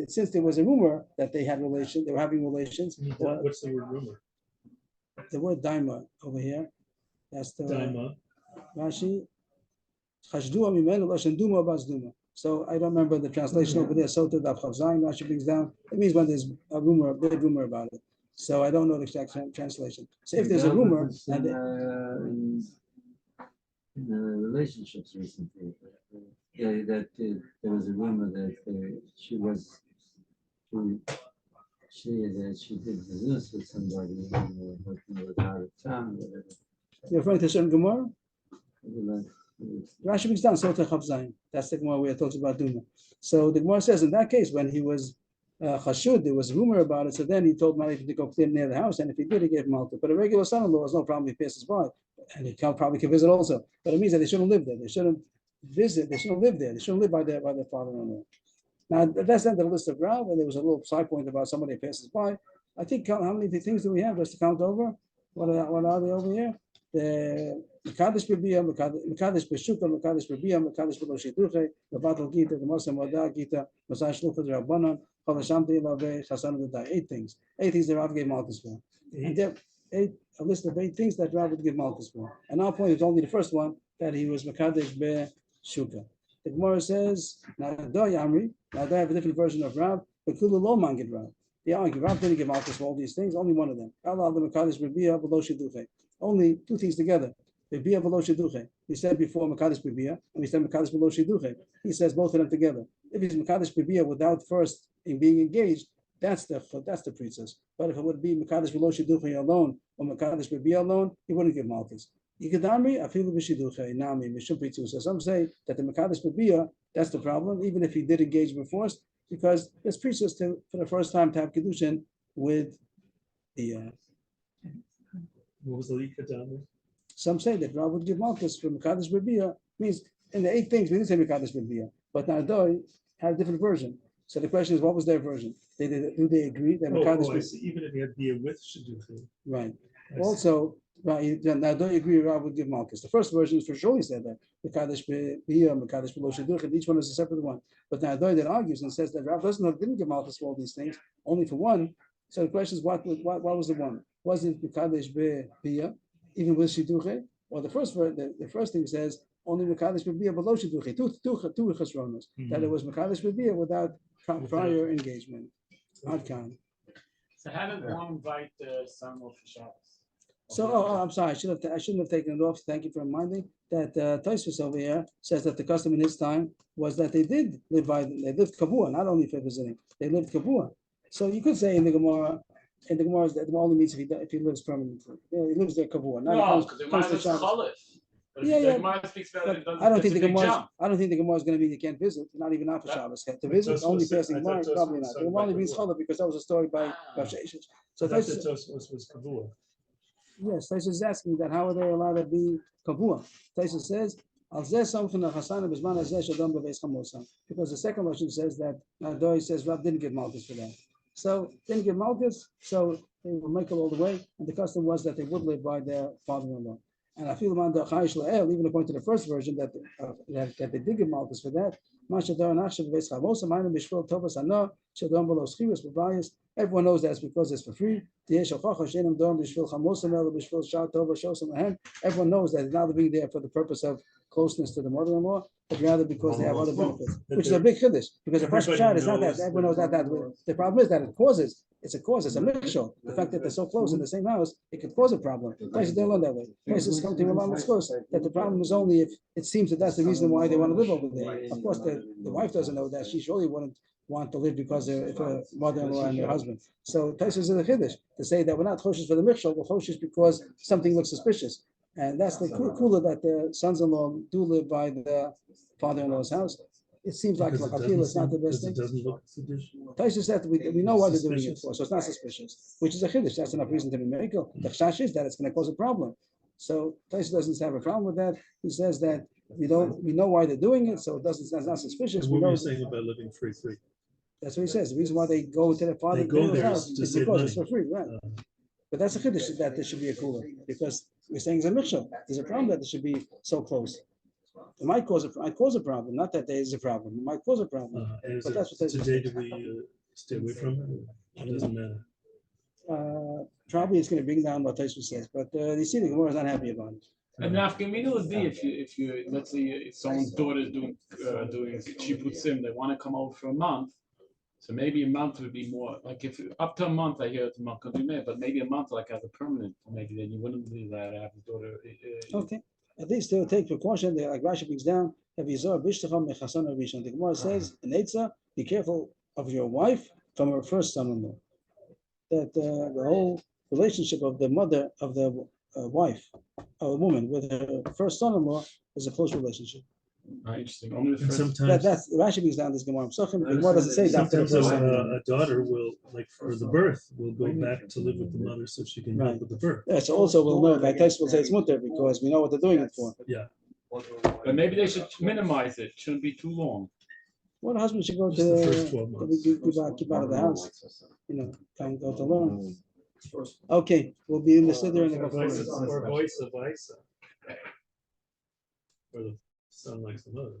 A: since there was a rumor that they were having relations.
B: What's the word rumor?
A: The word daima over here. That's the
B: Daima.
A: Rashi. So I don't remember the translation over there. So Rashi brings down. It means when there's a big rumor about it. So I don't know the exact translation. So if there's a rumor,
G: in relationships recently. there was a rumor that she did business with somebody working with out of town, whatever.
A: You're referring to a certain Gemara?
G: Like,
A: Rashi brings down Sotah Chav Zayin. That's the Gemara where it talks about Duma. So the Gemara says in that case, when he was Chashud, there was a rumor about it. So then he told Malik to go clean near the house, and if he did, he gave him Malta. But a regular son-in-law has no problem if he passes by, and he probably can visit also. But it means that they shouldn't live there. They shouldn't visit. They shouldn't live there. They shouldn't live by their father-in-law. Now that's not the list of Rav, and there was a little side point about somebody passes by. I think how many things do we have just to count over? What are they over here? The Mekadesh B'Biyah, Mekadesh B'Shuka, Mekadesh B'Biyah, Mekadesh B'Lo Shiduche, the Batal Gita, the Mosa Moda Gita, Masai Shluchah Rabbanan, Chalashamti Lave, Chasan Dai. 8 things. 8 things that Rav gave Malchus for. And there a list of 8 things that Rav would give Malchus for. And our point is only the first one, that he was Mekadesh B'Shuka. The Gemara says, now I have a different version of Rav, but Kulu Lo Mangid Rav. They argue, Rav didn't give Malchus for all these things, only one of them. Allah Mekadesh B'Biyah, B'Lo Shiduche. Only 2 things together. B'Biyah B'Lo Shiduche. He said before Mekadesh B'Biyah, and he said Mekadesh B'Lo Shiduche. He says both of them together. If he's Mekadesh B'Biyah without first in being engaged, that's the princess. But if it would be Mekadesh B'Lo Shiduche alone or Mekadesh B'Biyah alone, he wouldn't give Malchus. Yikadamri afilu b'shiduche nami mishum pritzu. So some say that the Mekadesh B'Biyah, that's the problem, even if he did engage before, because there's princess for the first time to have Kiddushin with the.
B: What was the Yikadamri?
A: Some say that Rav would give Malchus for Mekadesh B'Biyah, means in the 8 things we didn't say Mekadesh B'Biyah, but Nardoi had a different version. So the question is, what was their version? Do they agree that Mekadesh B'Biyah?
B: Even if he had Biyah with Shidduchim.
A: Right. Also, Nardoi agree Rav would give Malchus. The first version is for sure he said that Mekadesh B'Biyah, Mekadesh B'Lo Shidduchim, each one is a separate one. But Nardoi that argues and says that Rav didn't give Malchus for all these things, only for one. So the question is, what was the one? Was it Mekadesh B'Biyah, even with Shidduche? Or the first thing says only Mekadesh B'Biyah below Shidduche, two chesronos, that it was Mekadesh B'Biyah without prior engagement. Adkan.
D: So how did one invite the son-in-law for Shabbos?
A: So, I'm sorry, I shouldn't have taken it off. Thank you for reminding that Tosfos over here says that the custom in his time was that they did live Kavua, not only for visiting, they lived Kavua. So you could say in the Gemara that it only means if he lives permanently. He lives there Kavua.
D: No, because the Gemara is Chalif.
A: Yeah. I don't think the Gemara is going to mean you can't visit, not even after Shabbos. To visit, only passing by, probably not. The Gemara only means Chalif because that was a story by Rav Sheshes.
B: So Tosfos was Kavua.
A: Yes, Tosfos is asking that how are they allowed to be Kavua? Tosfos says, because the second version says that Nardoi says Rav didn't give Malchus for that. So didn't give Malchus, so they will make it all the way. And the custom was that they would live by their father-in-law. And I feel even according to the first version that they did give Malchus for that. Everyone knows that it's because it's for free. Everyone knows that it's not being there for the purpose of closeness to the mother-in-law, but rather because they have other benefits, which is a big chiddush. Because the first shot is not that everyone knows that. The problem is that it's a mixture. The fact that they're so close in the same house, it could cause a problem. Places don't learn that way. Places come to Rambam discuss that the problem is only if it seems that that's the reason why they want to live over there. Of course, the wife doesn't know that. She surely wouldn't want to live because of her mother-in-law and her husband. So Tosfos is a chiddush to say that we're not choshesh for the mixture, we're choshesh because something looks suspicious. And that's the kula that the sons-in-law do live by the father-in-law's house. It seems like it's not the best thing. Tosfos said we know why they're doing it for, so it's not suspicious, which is a chiddush. That's enough reason to be miracle. The chash is that it's going to cause a problem. So Tosfos doesn't have a problem with that. He says that we know why they're doing it, so it's not suspicious.
B: What were you saying about living free?
A: That's what he says. The reason why they go to the father-in-law's house is because it's for free, right? But that's a chiddush that there should be a cooler because we're saying it's a mixture. There's a problem that it should be so close. It might cause a problem, not that there is a problem. It might cause a problem. But that's what
B: today do we stay away from it? It doesn't matter.
A: Probably it's going to bring down what Tosfos says, but you see the Gemara is not happy about it.
D: And nafkamina would be if you let's say if someone's daughter is doing shiputzim, they want to come over for a month. So maybe a month would be more like if up to a month I hear it's a month could be made, but maybe a month like as a permanent, maybe then you wouldn't be allowed to have the daughter.
A: Okay, at least they'll take precaution. They like Rashi brings down The Gemara says in Eitzah, be careful of your wife from her first son-in-law. That the whole relationship of the mother of the wife, of a woman with her first son-in-law is a close relationship.
D: Interesting. Only the
B: And
D: first.
B: sometimes,
A: Rashi brings down this Gemara. The Gemara doesn't say that.
B: sometimes a daughter will, like for the birth, will go back to live with the mother so she can help with the birth.
A: Yeah, so also we'll know that Tais will say it's mutter because we know what they're doing it for.
B: Yeah.
D: But maybe they should minimize it. Shouldn't be too long.
A: Well, the husband should go
B: Just the first
A: to
B: 12 months.
A: keep out of the house, can't go to learn. Okay, we'll be in the siddur and
B: Or vice versa. Or the son likes the mother.